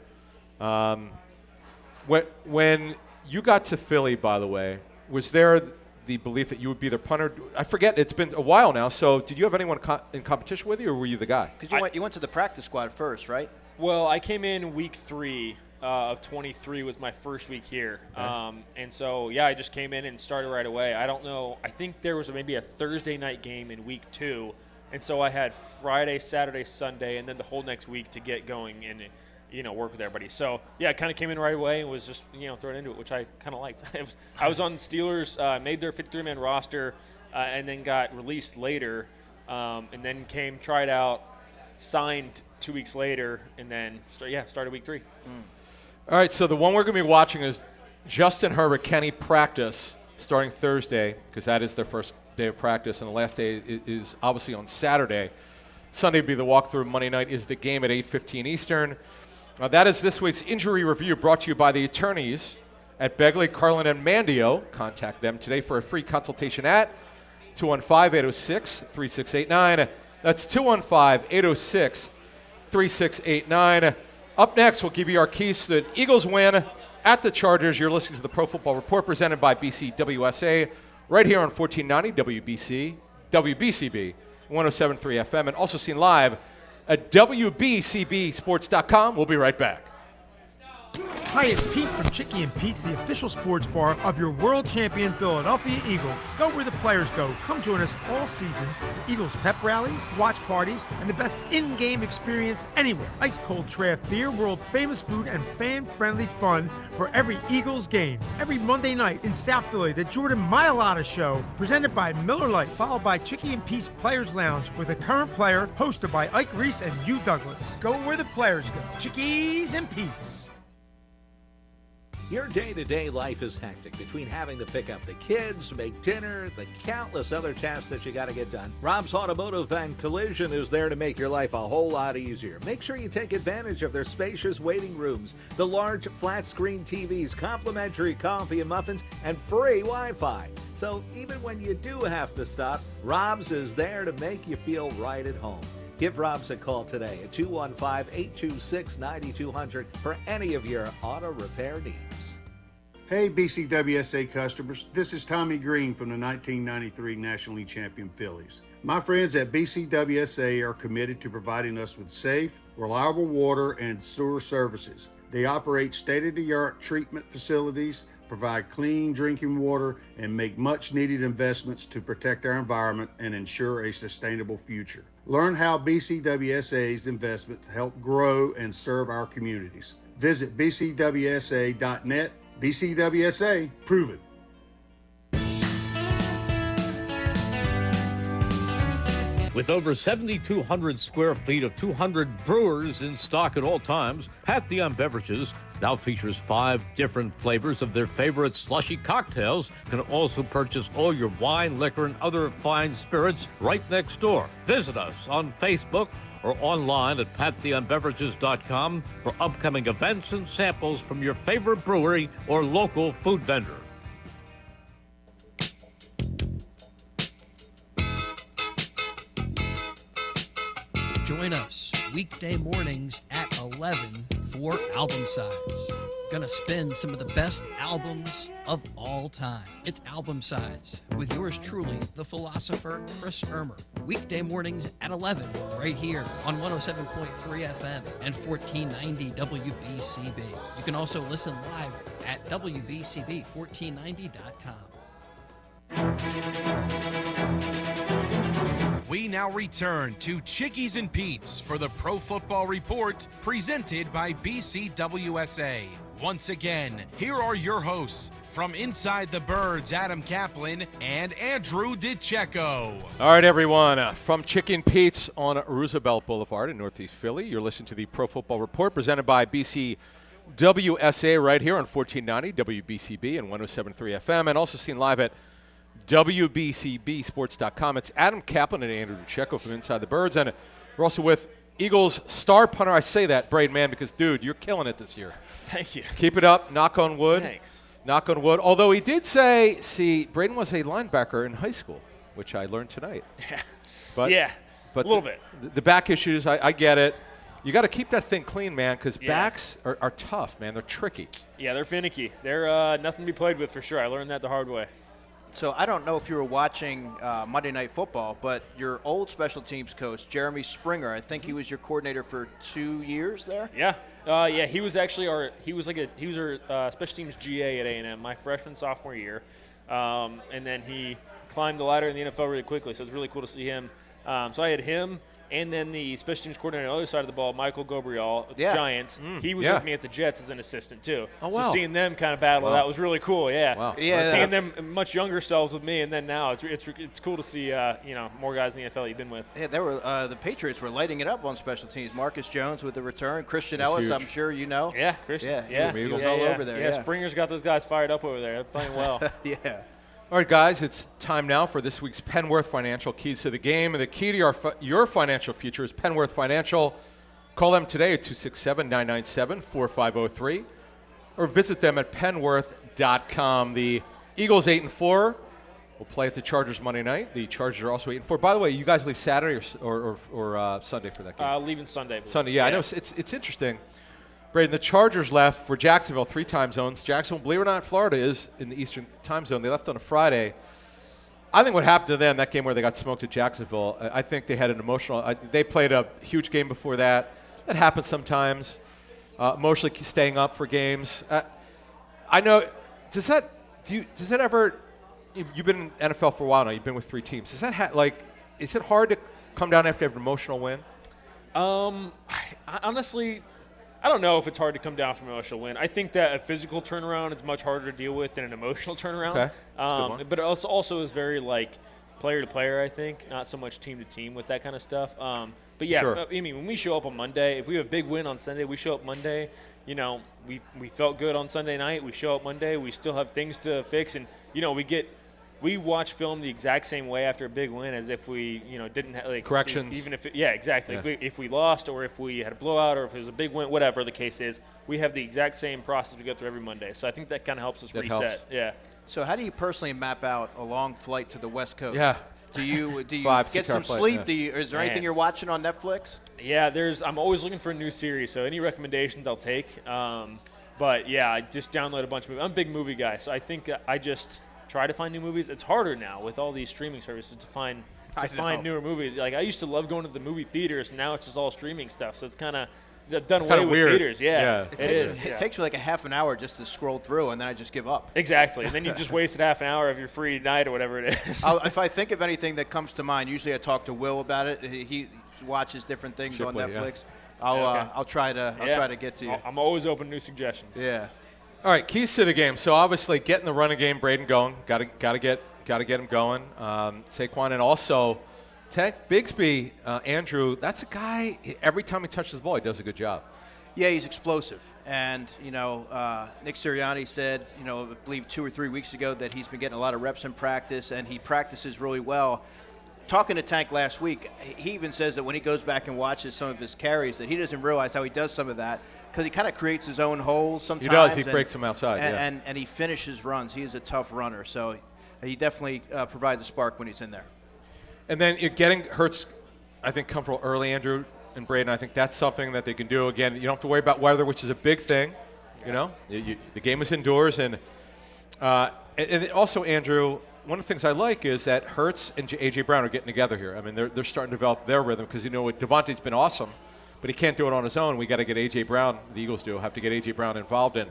When you got to Philly, by the way, was there the belief that you would be their punter? I forget, it's been a while now. So did you have anyone in competition with you, or were you the guy? Because you went to the practice squad first, right? Well, I came in week 3 of 23 was my first week here. Okay. And so, yeah, I just came in and started right away. I don't know. I think there was maybe a Thursday night game in week 2. And so I had Friday, Saturday, Sunday, and then the whole next week to get going and, you know, work with everybody. So, yeah, I kind of came in right away and was just, you know, thrown into it, which I kind of liked. I was on the Steelers, made their 53-man roster, and then got released later, and then tried out, signed 2 weeks later, and then, started week 3. All right, so the one we're going to be watching is Justin Herbert. Can he practice starting Thursday, because that is their first day of practice, and the last day is obviously on Saturday. Sunday will be the walkthrough. Monday night is the game at 8:15 Eastern. That is this week's injury review, brought to you by the attorneys at Begley, Carlin, and Mandio. Contact them today for a free consultation at 215-806-3689. That's 215-806-3689. Up next, we'll give you our keys to the Eagles win at the Chargers. You're listening to the Pro Football Report presented by BCWSA right here on 1490 WBCB 107.3 FM, and also seen live at WBCBsports.com. We'll be right back. Hi, it's Pete from Chickie and Pete's, the official sports bar of your world champion Philadelphia Eagles. Go where the players go. Come join us all season for Eagles pep rallies, watch parties, and the best in-game experience anywhere. Ice-cold draft beer, world-famous food, and fan-friendly fun for every Eagles game. Every Monday night in South Philly, the Jordan Mailata Show, presented by Miller Lite, followed by Chickie and Pete's Players Lounge with a current player, hosted by Ike Reese and Hugh Douglas. Go where the players go. Chickies and Pete's. Your day-to-day life is hectic between having to pick up the kids, make dinner, the countless other tasks that you got to get done. Rob's Automotive and Collision is there to make your life a whole lot easier. Make sure you take advantage of their spacious waiting rooms, the large flat-screen TVs, complimentary coffee and muffins, and free Wi-Fi. So even when you do have to stop, Rob's is there to make you feel right at home. Give Rob's a call today at 215-826-9200 for any of your auto repair needs. Hey BCWSA customers, this is Tommy Green from the 1993 National League Champion Phillies. My friends at BCWSA are committed to providing us with safe, reliable water and sewer services. They operate state-of-the-art treatment facilities, provide clean drinking water, and make much-needed investments to protect our environment and ensure a sustainable future. Learn how BCWSA's investments help grow and serve our communities. Visit bcwsa.net. BCWSA, prove it. With over 7,200 square feet of 200 brewers in stock at all times, Pantheon Beverages now features 5 different flavors of their favorite slushy cocktails. You can also purchase all your wine, liquor, and other fine spirits right next door. Visit us on Facebook or online at pantheonbeverages.com for upcoming events and samples from your favorite brewery or local food vendor. Join us weekday mornings at 11 for Album Sides. Gonna spin some of the best albums of all time. It's Album Sides with yours truly, the philosopher Chris Ermer. Weekday mornings at 11 right here on 107.3 FM and 1490 WBCB. You can also listen live at WBCB1490.com. We now return to Chickies and Pete's for the Pro Football Report presented by BCWSA. Once again, here are your hosts from Inside the Birds, Adam Caplan and Andrew DiCecco. All right, everyone, from Chickie and Pete's on Roosevelt Boulevard in Northeast Philly, you're listening to the Pro Football Report presented by BCWSA right here on 1490 WBCB and 107.3 FM, and also seen live at WBCBsports.com. It's Adam Caplan and Andrew DiCecco from Inside the Birds, and we're also with Eagles star punter. I say that, Braden Mann, because, dude, you're killing it this year. Thank you. Keep it up. Knock on wood. Thanks. Knock on wood. Although he did say, Braden was a linebacker in high school, which I learned tonight. Yeah. But, yeah, but a little bit. The back issues, I get it. You got to keep that thing clean, man, because backs are tough, man. They're tricky. Yeah, they're finicky. They're nothing to be played with for sure. I learned that the hard way. So I don't know if you were watching Monday Night Football, but your old special teams coach, Jeremy Springer, I think he was your coordinator for 2 years there. Yeah, he was actually our special teams GA at A&M my freshman sophomore year, and then he climbed the ladder in the NFL really quickly. So it was really cool to see him. So I had him. And then the special teams coordinator on the other side of the ball, Michael Gabriel, with the Giants, he was with me at the Jets as an assistant too. Oh, wow. So seeing them kind of battle, that was really cool. Yeah, wow. Yeah. Seeing them much younger selves with me, and then now it's cool to see more guys in the NFL you've been with. Yeah, there were the Patriots were lighting it up on special teams. Marcus Jones with the return, Christian Ellis, huge. I'm sure you know. Yeah, Christian. Yeah, he was all over there. Yeah, Springer's got those guys fired up over there. They're playing well. Yeah. All right, guys, it's time now for this week's Penworth Financial Keys to the Game. And the key to your financial future is Penworth Financial. Call them today at 267-997-4503 or visit them at penworth.com. The Eagles 8-4 will play at the Chargers Monday night. The Chargers are also 8-4. By the way, you guys leave Saturday or Sunday for that game? Leaving Sunday. Sunday, yeah. I know it's interesting. Braden, the Chargers left for Jacksonville, 3 time zones. Jacksonville, believe it or not, Florida is in the Eastern time zone. They left on a Friday. I think what happened to them, that game where they got smoked at Jacksonville, I think they had an emotional – they played a huge game before that. That happens sometimes. emotionally staying up for games. I know. Does that ever? You've been in NFL for a while now. You've been with 3 teams. Does that is it hard to come down after an emotional win? Honestly, I don't know if it's hard to come down from an emotional win. I think that a physical turnaround is much harder to deal with than an emotional turnaround. Okay. That's a good one. But it also is very player to player, I think, not so much team to team with that kind of stuff. But yeah, Sure. I mean, when we show up on Monday, if we have a big win on Sunday, we show up Monday. We felt good on Sunday night. We show up Monday. We still have things to fix, and we watch film the exact same way after a big win as if we didn't have corrections. Even if exactly. Yeah. If we lost or if we had a blowout or if it was a big win, whatever the case is, we have the exact same process we go through every Monday. So I think that kind of helps us reset. Helps. Yeah. So how do you personally map out a long flight to the West Coast? Yeah. Do you 5, 6 get some hour flight, sleep? yeah. Is there anything you're watching on Netflix? Yeah, I'm always looking for a new series, so any recommendations I'll take. But yeah, I just download a bunch of movies. I'm a big movie guy, so I think I just try to find new movies. It's harder now with all these streaming services to find newer movies. I used to love going to the movie theaters, and now it's just all streaming stuff. So it's kind of done away with weird. theaters. Yeah, It takes you like a half an hour just to scroll through, and then I just give up. Exactly, and then you just wasted half an hour of your free night or whatever it is. If I think of anything that comes to mind, usually I talk to Will about it. He watches different things on Netflix. Yeah. I'll try to get to you. I'm always open to new suggestions. Yeah. All right, keys to the game. So obviously getting the running game, Braden going. Got to get him going. Saquon, and also Tank Bigsby, Andrew. That's a guy. Every time he touches the ball, he does a good job. Yeah, he's explosive. And, Nick Sirianni said, I believe 2 or 3 weeks ago that he's been getting a lot of reps in practice, and he practices really well. Talking to Tank last week, he even says that when he goes back and watches some of his carries that he doesn't realize how he does some of that because he kind of creates his own holes sometimes. He does. He breaks them outside. And he finishes runs. He is a tough runner. So he definitely provides a spark when he's in there. And then you're getting Hurts, I think, comfortable early, Andrew and Braden. I think that's something that they can do. Again, you don't have to worry about weather, which is a big thing. The game is indoors. And also, Andrew, one of the things I like is that Hurts and A.J. Brown are getting together here. I mean, they're starting to develop their rhythm because, Devontae's been awesome, but he can't do it on his own. We got to get A.J. Brown, the Eagles have to get A.J. Brown involved in.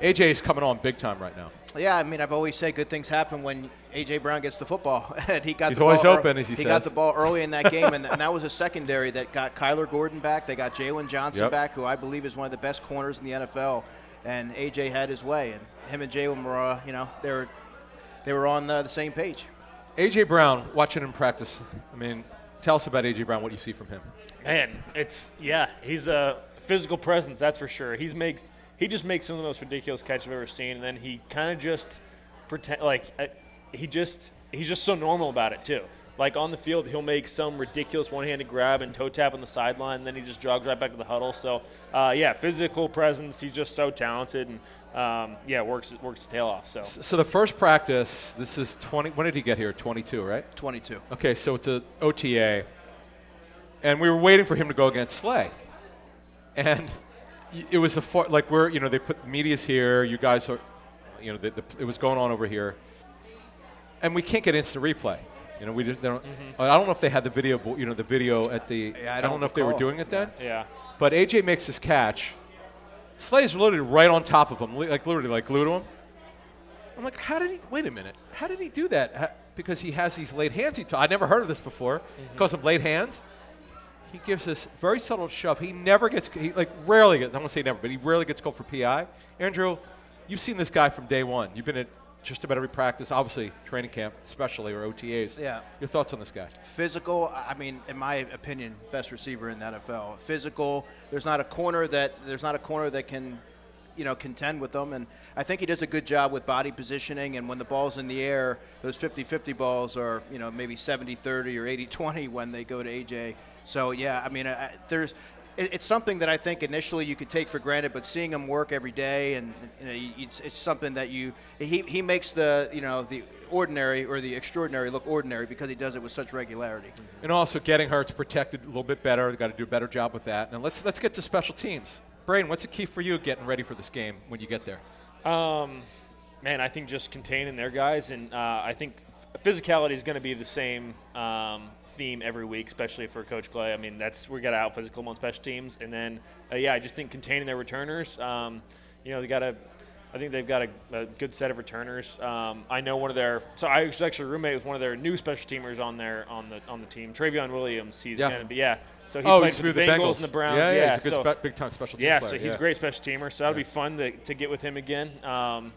A.J. is coming on big time right now. Yeah, I mean, I've always said good things happen when A.J. Brown gets the football. And He's always open, as he says. He got the ball early in that game, and that was a secondary that got Kyler Gordon back. They got Jalen Johnson back, who I believe is one of the best corners in the NFL. And A.J. had his way. And him and Jalen were, they were on the same page. A.J. Brown, watching him practice, I mean, tell us about A.J. Brown, what you see from him. Man, he's a physical presence, that's for sure. He just makes some of the most ridiculous catches I've ever seen, and then he kind of just pretend he's just so normal about it too. Like on the field, he'll make some ridiculous one-handed grab and toe tap on the sideline, and then he just jogs right back to the huddle. So, physical presence. He's just so talented, and works his tail off. So the first practice, this is 20. When did he get here? 22, right? 22. Okay, so it's a OTA, and we were waiting for him to go against Slay, and it was they put the media's here. You guys are, it was going on over here, and we can't get instant replay. We just don't. Mm-hmm. I don't know if they had the video. The video at the. Yeah, I don't know if they were doing it then. Yeah. But AJ makes this catch. Slay's literally right on top of him, literally glued to him. I'm like, how did he? Wait a minute. How did he do that? Because he has these late hands. I never heard of this before. Mm-hmm. He calls them late hands. He gives this very subtle shove. He never gets. Rarely gets. I don't want to say never, but he rarely gets called for PI. Andrew, you've seen this guy from day one. You've been at just about every practice, obviously training camp especially, or OTAs. Yeah. Your thoughts on this guy? Physical, I mean, in my opinion, best receiver in the NFL. Physical, there's not a corner that can, contend with him. And I think he does a good job with body positioning. And when the ball's in the air, those 50-50 balls are, maybe 70-30 or 80-20 when they go to AJ. So, yeah, I mean, it's something that I think initially you could take for granted, but seeing him work every day, and it's something that he makes the ordinary or the extraordinary look ordinary because he does it with such regularity. And also getting Hurts protected a little bit better. They've got to do a better job with that. Now let's get to special teams. Braden, what's the key for you getting ready for this game when you get there? I think just containing their guys, and I think physicality is going to be the same theme every week, especially for Coach Clay. I mean, we got to out physical them on special teams, and then I just think containing their returners. I think they've got a good set of returners. I know one of their. So I was actually a roommate with one of their new special teamers on the team, Travion Williams. He's going to be So he played for the Bengals and the Browns. Yeah, he's a good big time special teams player. So he's a great special teamer. So that'll be fun to get with him again.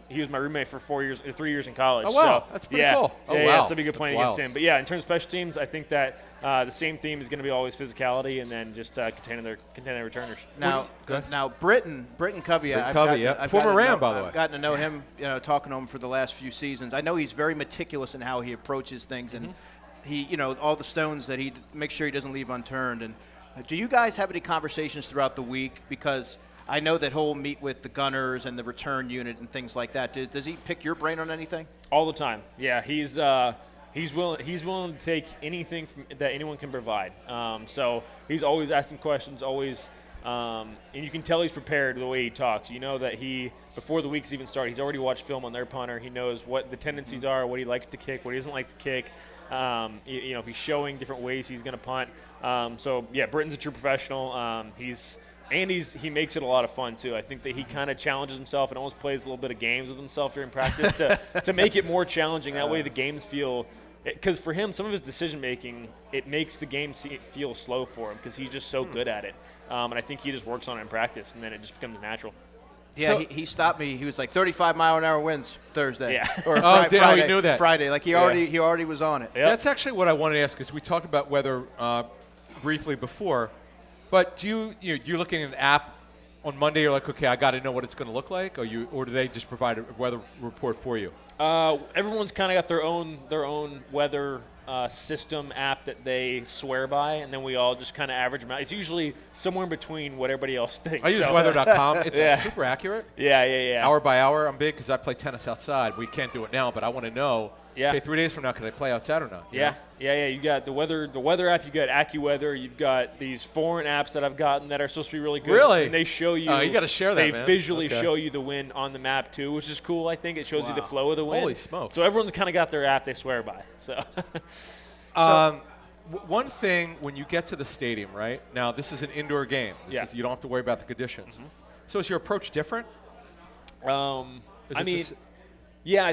He was my roommate for 3 years in college. Oh wow, so, that's pretty cool. So it'll be good playing against him. But in terms of special teams, I think that the same theme is going to be always physicality and then just containing their returners. Now, Braden Covey, I've former Ram, by the way. I've gotten to know him, talking to him for the last few seasons. I know he's very meticulous in how he approaches things, and he, all the stones that he makes sure he doesn't leave unturned. And do you guys have any conversations throughout the week? Because I know that he'll meet with the gunners and the return unit and things like that. Does he pick your brain on anything? All the time. Yeah, he's willing to take anything that anyone can provide. So he's always asking questions, always, and you can tell he's prepared the way he talks. You know that before the weeks even start, he's already watched film on their punter. He knows what the tendencies are, what he likes to kick, what he doesn't like to kick. If he's showing different ways he's going to punt. Britton's a true professional. He makes it a lot of fun too. I think that he kind of challenges himself and almost plays a little bit of games with himself during practice to make it more challenging. That way the games feel, because for him, some of his decision making, it makes the game feel slow for him because he's just so good at it. And I think he just works on it in practice, and then it just becomes natural. Yeah, he stopped me. He was like 35-mile-an-hour winds Thursday. Yeah. Or Friday. He knew that. Friday. Like he already was on it. Yep. That's actually what I wanted to ask, because we talked about weather briefly before. But you're looking at an app on Monday. You're like, okay, I got to know what it's going to look like, or do they just provide a weather report for you? Everyone's kind of got their own weather system app that they swear by, and then we all just kind of average them out. It's usually somewhere in between what everybody else thinks. I use weather.com. It's super accurate. Yeah. Hour by hour, I'm big because I play tennis outside. We can't do it now, but I want to know. Yeah. Okay, 3 days from now, can I play outside or not? Yeah. You got the weather app. You got AccuWeather. You've got these foreign apps that I've gotten that are supposed to be really good. Really? And they show you. You got to share that. They visually show you the wind on the map too, which is cool. I think it shows you the flow of the wind. Holy smokes! So everyone's kind of got their app they swear by. So. One thing when you get to the stadium, right? Now this is an indoor game. You don't have to worry about the conditions. Mm-hmm. So is your approach different? I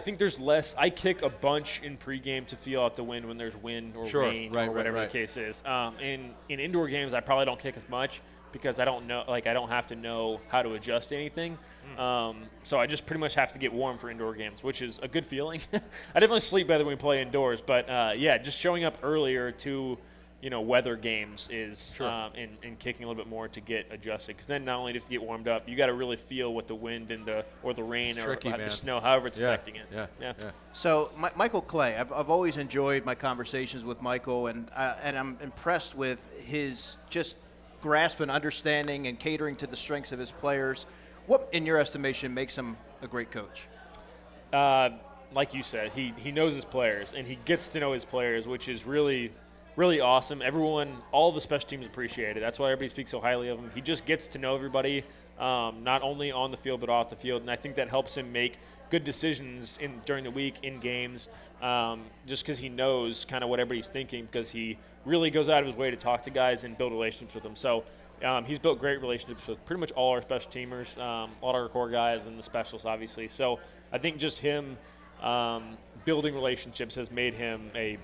think there's less. I kick a bunch in pregame to feel out the wind when there's wind or rain or whatever the case is. In indoor games, I probably don't kick as much because I don't know. Like I don't have to know how to adjust anything. So I just pretty much have to get warm for indoor games, which is a good feeling. I definitely sleep better when we play indoors, but just showing up earlier to weather games is and kicking a little bit more to get adjusted, because then not only just to get warmed up, you got to really feel what the wind and the rain or the snow, however it's affecting it. Yeah. So Michael Clay, I've always enjoyed my conversations with Michael, and I'm impressed with his just grasp and understanding and catering to the strengths of his players. What, in your estimation, makes him a great coach? Like you said, he knows his players and he gets to know his players, which is really awesome. All the special teams appreciate it. That's why everybody speaks so highly of him. He just gets to know everybody, not only on the field but off the field, and I think that helps him make good decisions during the week in games, just because he knows kind of what everybody's thinking, because he really goes out of his way to talk to guys and build relationships with them. So he's built great relationships with pretty much all our special teamers, all our core guys, and the specialists, obviously. So I think just him building relationships has made him a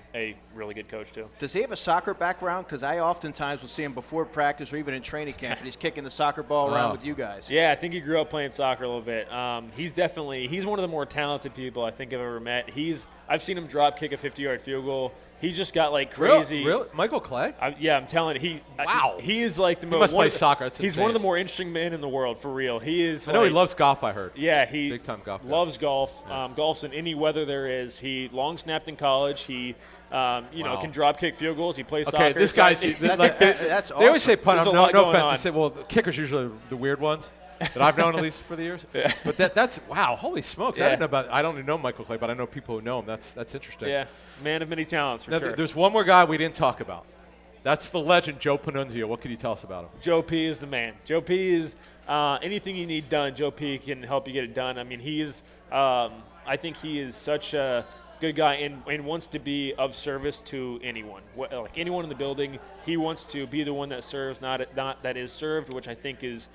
really good coach too. Does he have a soccer background? Because I oftentimes will see him before practice or even in training camp, and he's kicking the soccer ball around with you guys. Yeah, I think he grew up playing soccer a little bit. He's one of the more talented people I think I've ever met. I've seen him drop kick a 50-yard field goal. He's just got like crazy. Really? Michael Clay? I'm telling you, he is like the most. He must play soccer. That's he's insane. one of the more interesting men in the world, for real. He is. I know he loves golf. I heard. Yeah, he big time golf. Loves golf. Golf's in any weather there is. He long snapped in college. He can drop kick field goals. He plays soccer. Okay, this guy's that's awesome. They always say punt. No offense. On. They say, well, the kickers usually the weird ones that I've known, at least for the years. Yeah. But that's wow, holy smokes! Yeah. I don't even know Michael Clay, but I know people who know him. That's interesting. Yeah, man of many talents for sure. There's one more guy we didn't talk about. That's the legend, Joe Panunzio. What can you tell us about him? Joe P is the man. Joe P is anything you need done. Joe P can help you get it done. I mean, he is. I think he is such a good guy, and wants to be of service to anyone. Like anyone in the building, he wants to be the one that serves, not that is served, which I think is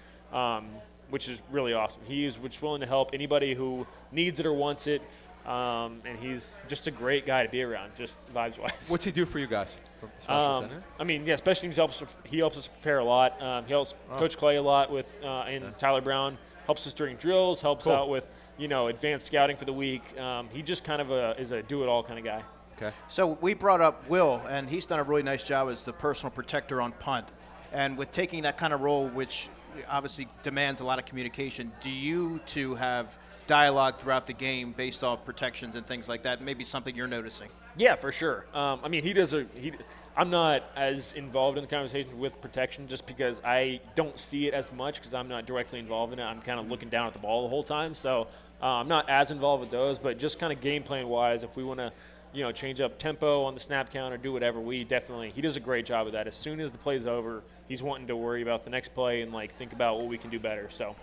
really awesome. He is willing to help anybody who needs it or wants it, and he's just a great guy to be around, just vibes-wise. What's he do for you guys? I mean, yeah, special teams he helps us prepare a lot. He helps Coach Clay a lot with and Tyler Brown helps us during drills, helps out with advanced scouting for the week. He just kind of is a do-it-all kind of guy. Okay. So we brought up Will, and he's done a really nice job as the personal protector on punt. And with taking that kind of role, which obviously demands a lot of communication, do you two have dialogue throughout the game based off protections and things like that? Maybe something you're noticing. Yeah, for sure. I mean, I'm not as involved in the conversation with protection just because I don't see it as much because I'm not directly involved in it. I'm kind of looking down at the ball the whole time. So I'm not as involved with those, but just kind of game plan wise, if we want to, change up tempo on the snap count or do whatever, he does a great job of that. As soon as the play's over, he's wanting to worry about the next play and think about what we can do better. So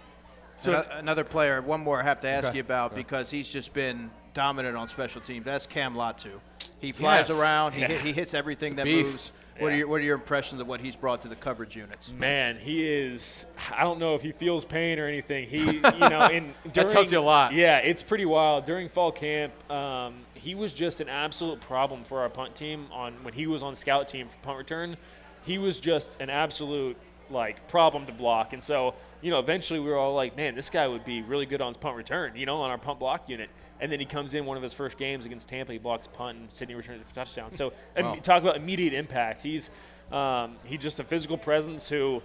another player, one more I have to ask you about because he's just been dominant on special teams. That's Cam Latu. He flies around. He hits everything that moves. What are your impressions of what he's brought to the coverage units? Man, he is. I don't know if he feels pain or anything. That tells you a lot. Yeah, it's pretty wild. During fall camp, he was just an absolute problem for our punt team. When he was on the scout team for punt return, he was just an absolute problem to block. And so, eventually we were all like, man, this guy would be really good on punt return, on our punt block unit. And then he comes in one of his first games against Tampa. He blocks a punt, and Sydney returns it for a touchdown. So talk about immediate impact. He's just a physical presence who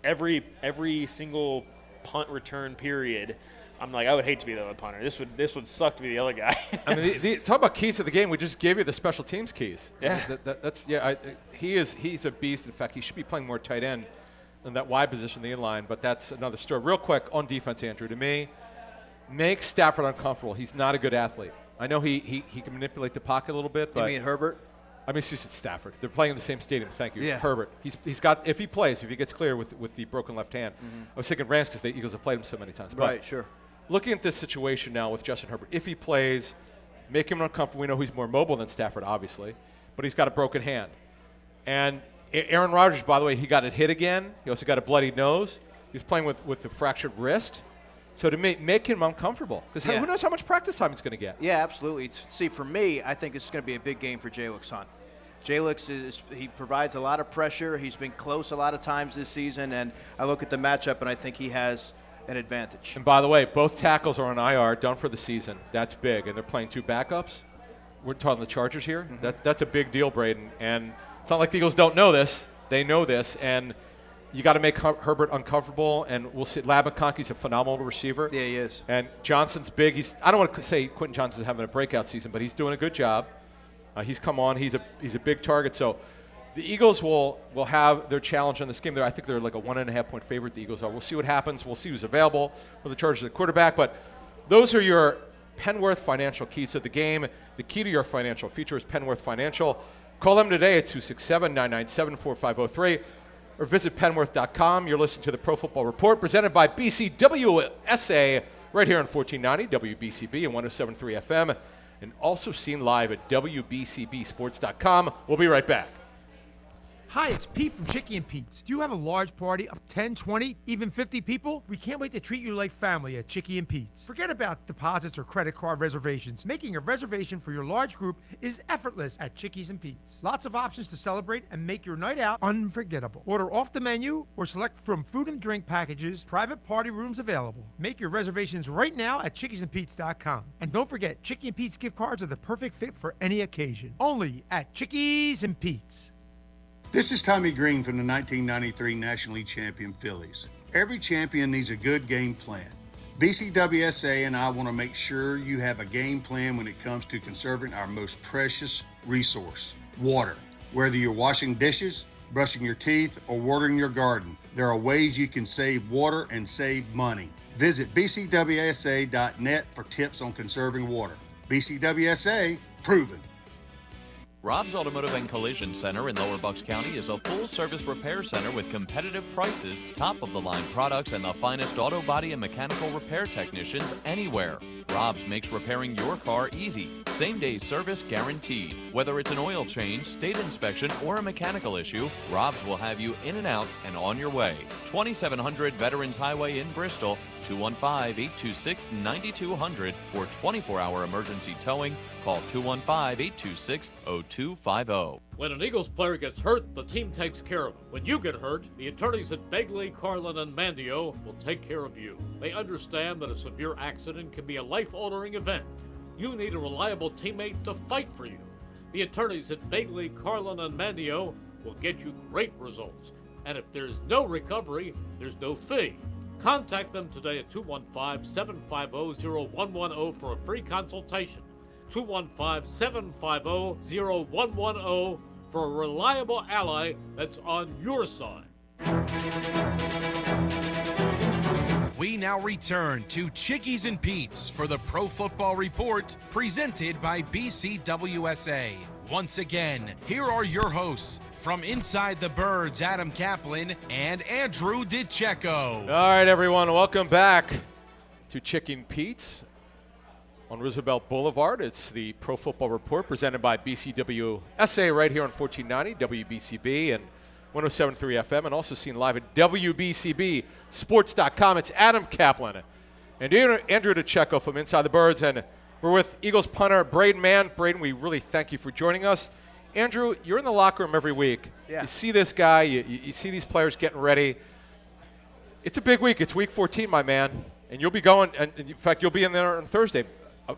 every single punt return period, I'm like, I would hate to be the other punter. This would suck to be the other guy. I mean, talk about keys to the game. We just gave you the special teams keys. Yeah, he's a beast. In fact, he should be playing more tight end in that wide position, the inline. But that's another story. Real quick on defense, Andrew. To me, make Stafford uncomfortable. He's not a good athlete. I know he can manipulate the pocket a little bit. But you mean Herbert? I mean, it's Stafford. They're playing in the same stadium. Thank you, yeah. Herbert. He's got if he gets clear with the broken left hand. Mm-hmm. I was thinking Rams because the Eagles have played him so many times. Right, sure. Looking at this situation now with Justin Herbert, if he plays, make him uncomfortable. We know he's more mobile than Stafford, obviously, but he's got a broken hand. And Aaron Rodgers, by the way, he got it hit again. He also got a bloody nose. He was playing with a fractured wrist. So to make him uncomfortable, because who knows how much practice time he's going to get. Yeah, absolutely. See, for me, I think this is going to be a big game for Jalix Hunt. Jalix he provides a lot of pressure. He's been close a lot of times this season, and I look at the matchup, and I think he has an advantage. And by the way, both tackles are on IR, done for the season. That's big, and they're playing two backups. We're talking the Chargers here. Mm-hmm. That's a big deal, Braden. And it's not like the Eagles don't know this. They know this, and you got to make Herbert uncomfortable. And we'll see. Lab McConkey's a phenomenal receiver. Yeah, he is. And Johnson's big. I don't want to say Quentin Johnson's having a breakout season, but he's doing a good job. He's come on. He's a big target. So the Eagles will have their challenge on this game. I think they're like a 1.5-point favorite, the Eagles are. We'll see what happens. We'll see who's available for the Chargers at quarterback. But those are your Penworth financial keys to the game. The key to your financial future is Penworth Financial. Call them today at 267-997-4503 or visit penworth.com. You're listening to the Pro Football Report presented by BCWSA right here on 1490 WBCB and 107.3 FM and also seen live at WBCBsports.com. We'll be right back. Hi, it's Pete from Chickie and Pete's. Do you have a large party of 10, 20, even 50 people? We can't wait to treat you like family at Chickie and Pete's. Forget about deposits or credit card reservations. Making a reservation for your large group is effortless at Chickies and Pete's. Lots of options to celebrate and make your night out unforgettable. Order off the menu or select from food and drink packages. Private party rooms available. Make your reservations right now at chickiesandpete's.com. And don't forget, Chickie and Pete's gift cards are the perfect fit for any occasion. Only at Chickies and Pete's. This is Tommy Green from the 1993 National League champion Phillies. Every champion needs a good game plan. BCWSA and I want to make sure you have a game plan when it comes to conserving our most precious resource, water. Whether you're washing dishes, brushing your teeth, or watering your garden, there are ways you can save water and save money. Visit bcwsa.net for tips on conserving water. BCWSA, proven. Rob's Automotive and Collision Center in Lower Bucks County is a full-service repair center with competitive prices, top-of-the-line products, and the finest auto body and mechanical repair technicians anywhere. Rob's makes repairing your car easy. Same-day service guaranteed. Whether it's an oil change, state inspection, or a mechanical issue, Rob's will have you in and out and on your way. 2700 Veterans Highway in Bristol, 215-826-9200 for 24-hour emergency towing. Call 215-826-0250. When an Eagles player gets hurt, the team takes care of him. When you get hurt, the attorneys at Begley, Carlin, and Mandio will take care of you. They understand that a severe accident can be a life-altering event. You need a reliable teammate to fight for you. The attorneys at Begley, Carlin, and Mandio will get you great results. And if there's no recovery, there's no fee. Contact them today at 215-750-0110 for a free consultation. 215-750-0110 for a reliable ally that's on your side. We now return to Chickies and Pete's for the Pro Football Report presented by BCWSA. Once again, here are your hosts from Inside the Birds, Adam Caplan and Andrew DiCecco. All right, everyone, welcome back to Chickie and Pete's on Roosevelt Boulevard. It's the Pro Football Report presented by BCWSA right here on 1490 WBCB and 107.3 FM, and also seen live at WBCBSports.com. It's Adam Caplan and Andrew DiCecco from Inside the Birds, and we're with Eagles punter Braden Mann. Braden, we really thank you for joining us. Andrew, you're in the locker room every week. Yeah. You see this guy. You see these players getting ready. It's a big week. It's week 14, my man, and you'll be going. And in fact, you'll be in there on Thursday.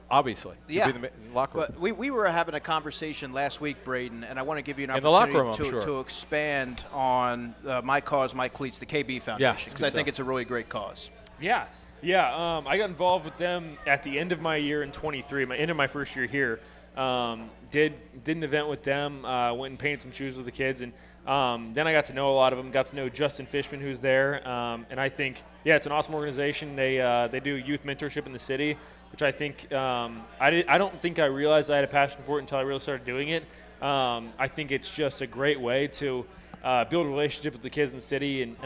Obviously, yeah. You'll be in the locker room. But we were having a conversation last week, Braden, and I want to give you an in the locker opportunity room, to expand on My Cause, My Cleats, the KB Foundation, because I think it's a really great cause. Yeah. I got involved with them at the end of my year in 23, end of my first year here. Did an event with them, went and painted some shoes with the kids, and then I got to know a lot of them. Got to know Justin Fishman, who's there, and I think, it's an awesome organization. They do youth mentorship in the city, which I think I don't think I realized I had a passion for it until I really started doing it. I think it's just a great way to build a relationship with the kids in the city, and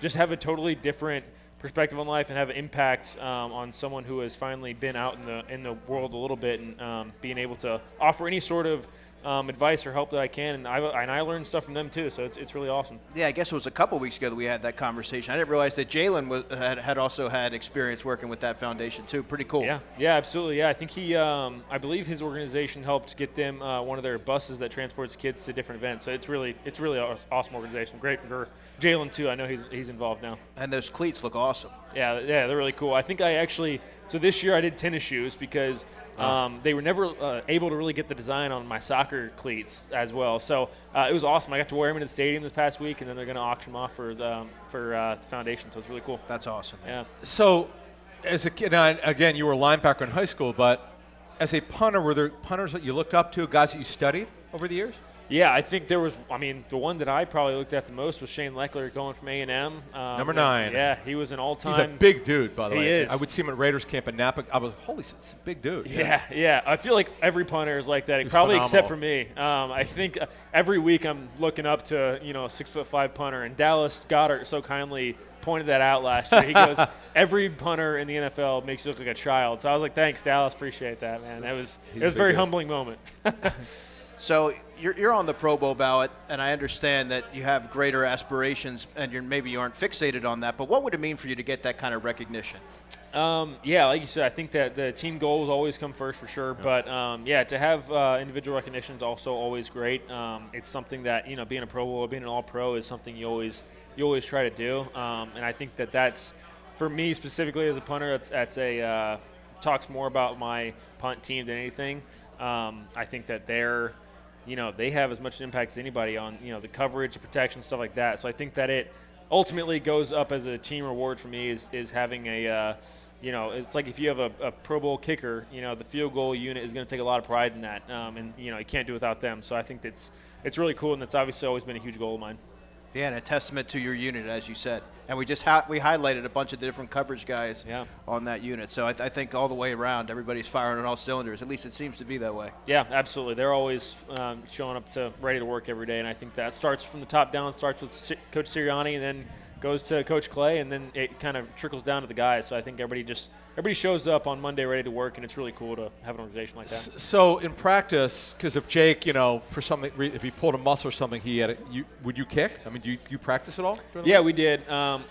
just have a totally different perspective on life and have an impact on someone who has finally been out in the world a little bit, and being able to offer any sort of advice or help that I can, and I learned stuff from them too, so it's really awesome. Yeah, I guess it was a couple weeks ago that we had that conversation. I didn't realize that Jalen had also had experience working with that foundation too. Pretty cool. Yeah, absolutely. Yeah, I think he, I believe his organization helped get them one of their buses that transports kids to different events. So it's really an awesome organization. Great for Jalen too. I know he's involved now. And those cleats look awesome. Yeah, they're really cool. I think so this year I did tennis shoes because they were never able to really get the design on my soccer cleats as well. So it was awesome. I got to wear them in the stadium this past week, and then they're going to auction them off for the foundation. So it's really cool. That's awesome. Yeah. So as a kid, now, again, you were a linebacker in high school, but as a punter, were there punters that you looked up to, guys that you studied over the years? Yeah, I think there was. the one that I probably looked at the most was Shane Leckler going from A&M. Number 9. Yeah, he was an all-time. He's a big dude, by the way. He is. I would see him at Raiders camp in Napa. I was, holy, it's a big dude. Yeah. I feel like every punter is like that, He's probably phenomenal. except for me. I think every week I'm looking up to, a 6'5" punter, and Dallas Goddard so kindly pointed that out last year. He goes, every punter in the NFL makes you look like a child. So I was like, thanks, Dallas. Appreciate that, man. It was a very humbling moment. So you're on the Pro Bowl ballot, and I understand that you have greater aspirations, and maybe you aren't fixated on that. But what would it mean for you to get that kind of recognition? Like you said, I think that the team goals always come first for sure. But to have individual recognition is also always great. It's something that being a Pro Bowl, being an All-Pro is something you always try to do. And I think that's for me specifically as a punter. That's talks more about my punt team than anything. I think that they have as much impact as anybody on, the coverage, the protection, stuff like that. So I think that it ultimately goes up as a team reward for me is having it's like if you have a Pro Bowl kicker, the field goal unit is going to take a lot of pride in that. And you can't do without them. So I think it's really cool, and it's obviously always been a huge goal of mine. Yeah, and a testament to your unit, as you said. And we highlighted a bunch of the different coverage guys on that unit. So I think all the way around, everybody's firing on all cylinders. At least it seems to be that way. Yeah, absolutely. They're always showing up ready to work every day. And I think that starts from the top down. It starts with Coach Sirianni and then goes to Coach Clay, and then it kind of trickles down to the guys. So I think everybody shows up on Monday ready to work, and it's really cool to have an organization like that. So in practice, because if Jake, for something, if he pulled a muscle or something, would you kick? I mean, do you practice at all? Yeah, we did.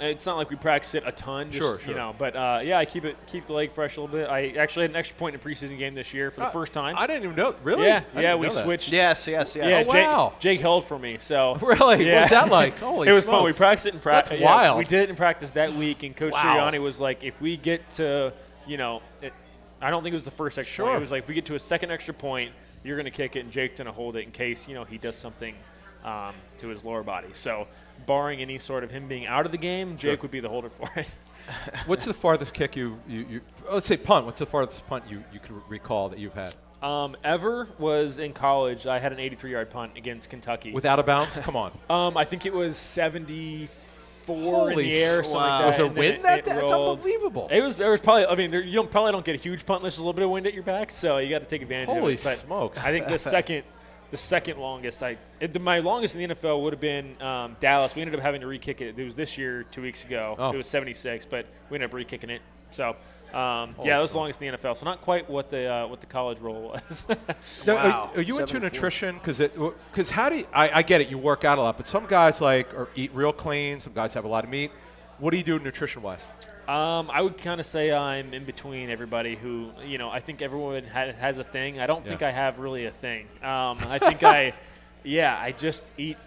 It's not like we practice it a ton, sure. But I keep the leg fresh a little bit. I actually had an extra point in a preseason game this year for the first time. I didn't even know. Really? Yeah, we switched. Yes. Yeah, oh, wow. Jake held for me. So really, yeah. what was that like? Holy it was smokes. fun. We practiced it in practice. That's wild. We did it in practice that week, and Coach Sirianni was like, if we get to, I don't think it was the first extra point. It was like, if we get to a second extra point, you're going to kick it, and Jake's going to hold it in case, he does something to his lower body. So barring any sort of him being out of the game, Jake would be the holder for it. What's the farthest kick you let's say punt. What's the farthest punt you can recall that you've had? Ever was in college. I had an 83-yard punt against Kentucky. With out of bounds? Come on. I think it was 74 in the air, something like that. Was there wind that day? That's unbelievable. It was probably. I mean, you probably don't get a huge punt unless there's a little bit of wind at your back, so you got to take advantage of it. Holy But smokes! I think the second longest. My longest in the NFL would have been Dallas. We ended up having to re-kick it. It was this year, 2 weeks ago. Oh. It was 76, but we ended up re-kicking it. So. It was the longest in the NFL, so not quite what the college role was. Now, are you into nutrition? Because how do you, I get it, you work out a lot, but some guys eat real clean, some guys have a lot of meat. What do you do nutrition-wise? I would kind of say I'm in between everybody who, I think everyone has a thing. I don't think I have really a thing. I think I just eat,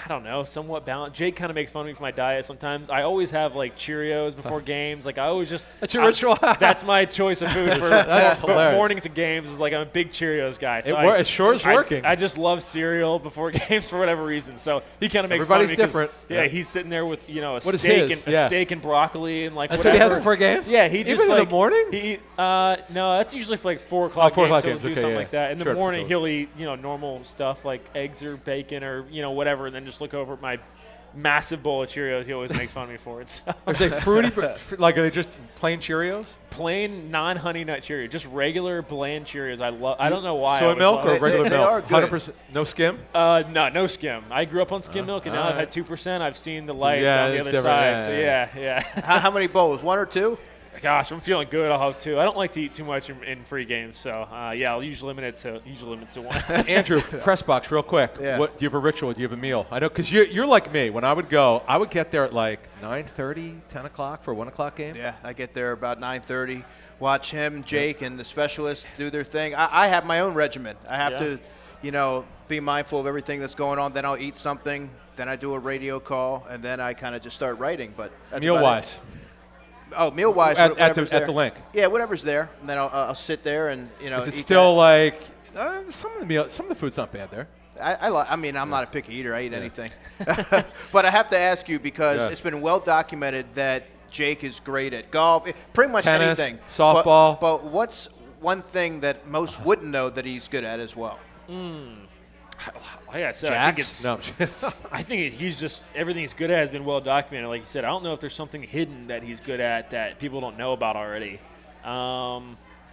I don't know, somewhat balanced. Jake kind of makes fun of me for my diet sometimes. I always have Cheerios before games. I always just that's your ritual. That's my choice of food for mornings to games. Is I'm a big Cheerios guy. So it sure is working. I just love cereal before games for whatever reason. So he kind of makes everybody's fun of me. Different. Yeah, he's sitting there with a steak and broccoli and that's whatever. what he has before games. Yeah, he just even in the morning. No, that's usually for 4 o'clock. 4 o'clock games. So he'll do something like that. In the morning, he'll eat normal stuff like eggs or bacon or whatever, and then just look over at my massive bowl of Cheerios. He always makes fun of me for it. So. Are they fruity? Are they just plain Cheerios? Plain non-honey nut Cheerios, just regular bland Cheerios. I don't know why. Soy milk or regular milk? 100%. No skim? No skim. I grew up on skim milk, and now I've had 2%. I've seen the light on the other side. So yeah. How many bowls? 1 or 2? Gosh, I'm feeling good. I'll have 2. I don't like to eat too much in free games, so I'll usually limit it to 1. Andrew, press box, real quick. Yeah. Do you have a ritual? Do you have a meal? I know because you're like me. When I would go, I would get there at 9:30, 10 o'clock for a 1 o'clock game. Yeah, I get there about 9:30. Watch him, Jake, and the specialists do their thing. I have my own regimen. I have to, be mindful of everything that's going on. Then I'll eat something. Then I do a radio call, and then I kind of just start writing. But meal-wise. Oh, meal-wise, at whatever's the link. Yeah, whatever's there, and then I'll sit there and Is it eat still some of the food's not bad there. I'm not a picky eater. I eat anything. But I have to ask you because it's been well documented that Jake is great at golf, pretty much tennis, anything. softball. But what's one thing that most wouldn't know that he's good at as well? Like I said, I think he's just everything he's good at has been well documented. Like you said, I don't know if there's something hidden that he's good at that people don't know about already.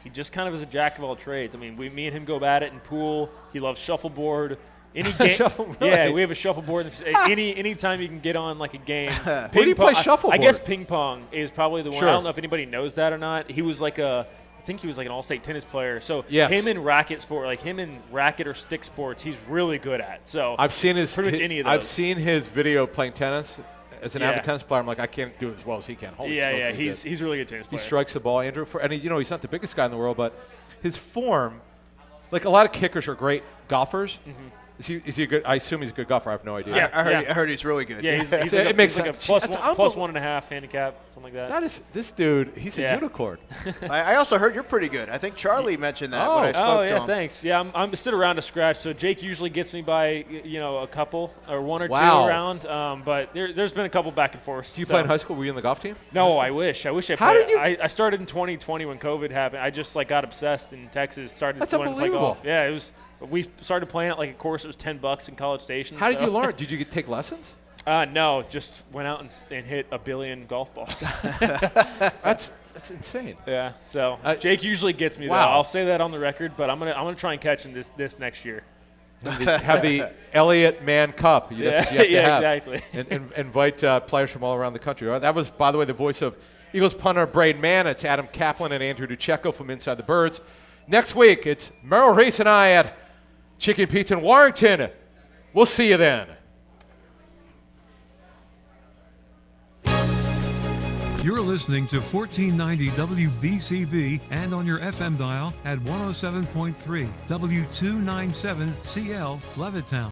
He just kind of is a jack of all trades. I mean, me and him go at it in pool. He loves shuffleboard. Any game, yeah, we have a shuffleboard. Anytime you can get on a game. Where do you play shuffleboard? I guess ping pong is probably the one. Sure. I don't know if anybody knows that or not. He was I think he was an all-state tennis player. So yes. him in racket sport, him in racket or stick sports, he's really good at. So I've seen pretty much any of those. I've seen his video playing tennis. As an avid tennis player, I'm I can't do it as well as he can. Holy smokes, he's a really good tennis player. He strikes the ball, Andrew. He's not the biggest guy in the world, but his form, a lot of kickers are great golfers. Mm-hmm. Is he a good? I assume he's a good golfer. I have no idea. Yeah, I heard he's really good. Yeah, he's it makes a plus 1.5 handicap, something like that. That is this dude. He's a unicorn. I also heard you're pretty good. I think Charlie mentioned that when I spoke to him. Thanks. Yeah, I'm sit around to scratch. So Jake usually gets me by a couple or 1 or 2 around. But there's been a couple back and forth. Do you play in high school? Were you in the golf team? No, I wish I played. How did you? I started in 2020 when COVID happened. I just got obsessed in Texas. Started That's wanting to play unbelievable. golf. Yeah, it was. We started playing it a course. It was $10 in College Station. How did you learn? Did you take lessons? No, just went out and hit 1 billion golf balls. That's insane. Yeah. So Jake usually gets me. Wow. Though. I'll say that on the record, but I'm gonna try and catch him this next year. have the Elliott Mann Cup. That's what you have to have. Exactly. And invite players from all around the country. That was, by the way, the voice of Eagles punter Braden Mann. It's Adam Caplan and Andrew DiCecco from Inside the Birds. Next week, it's Merrill Reese and I at Chickie and Pete's in Warrington. We'll see you then. You're listening to 1490 WBCB and on your FM dial at 107.3 W297CL Levittown.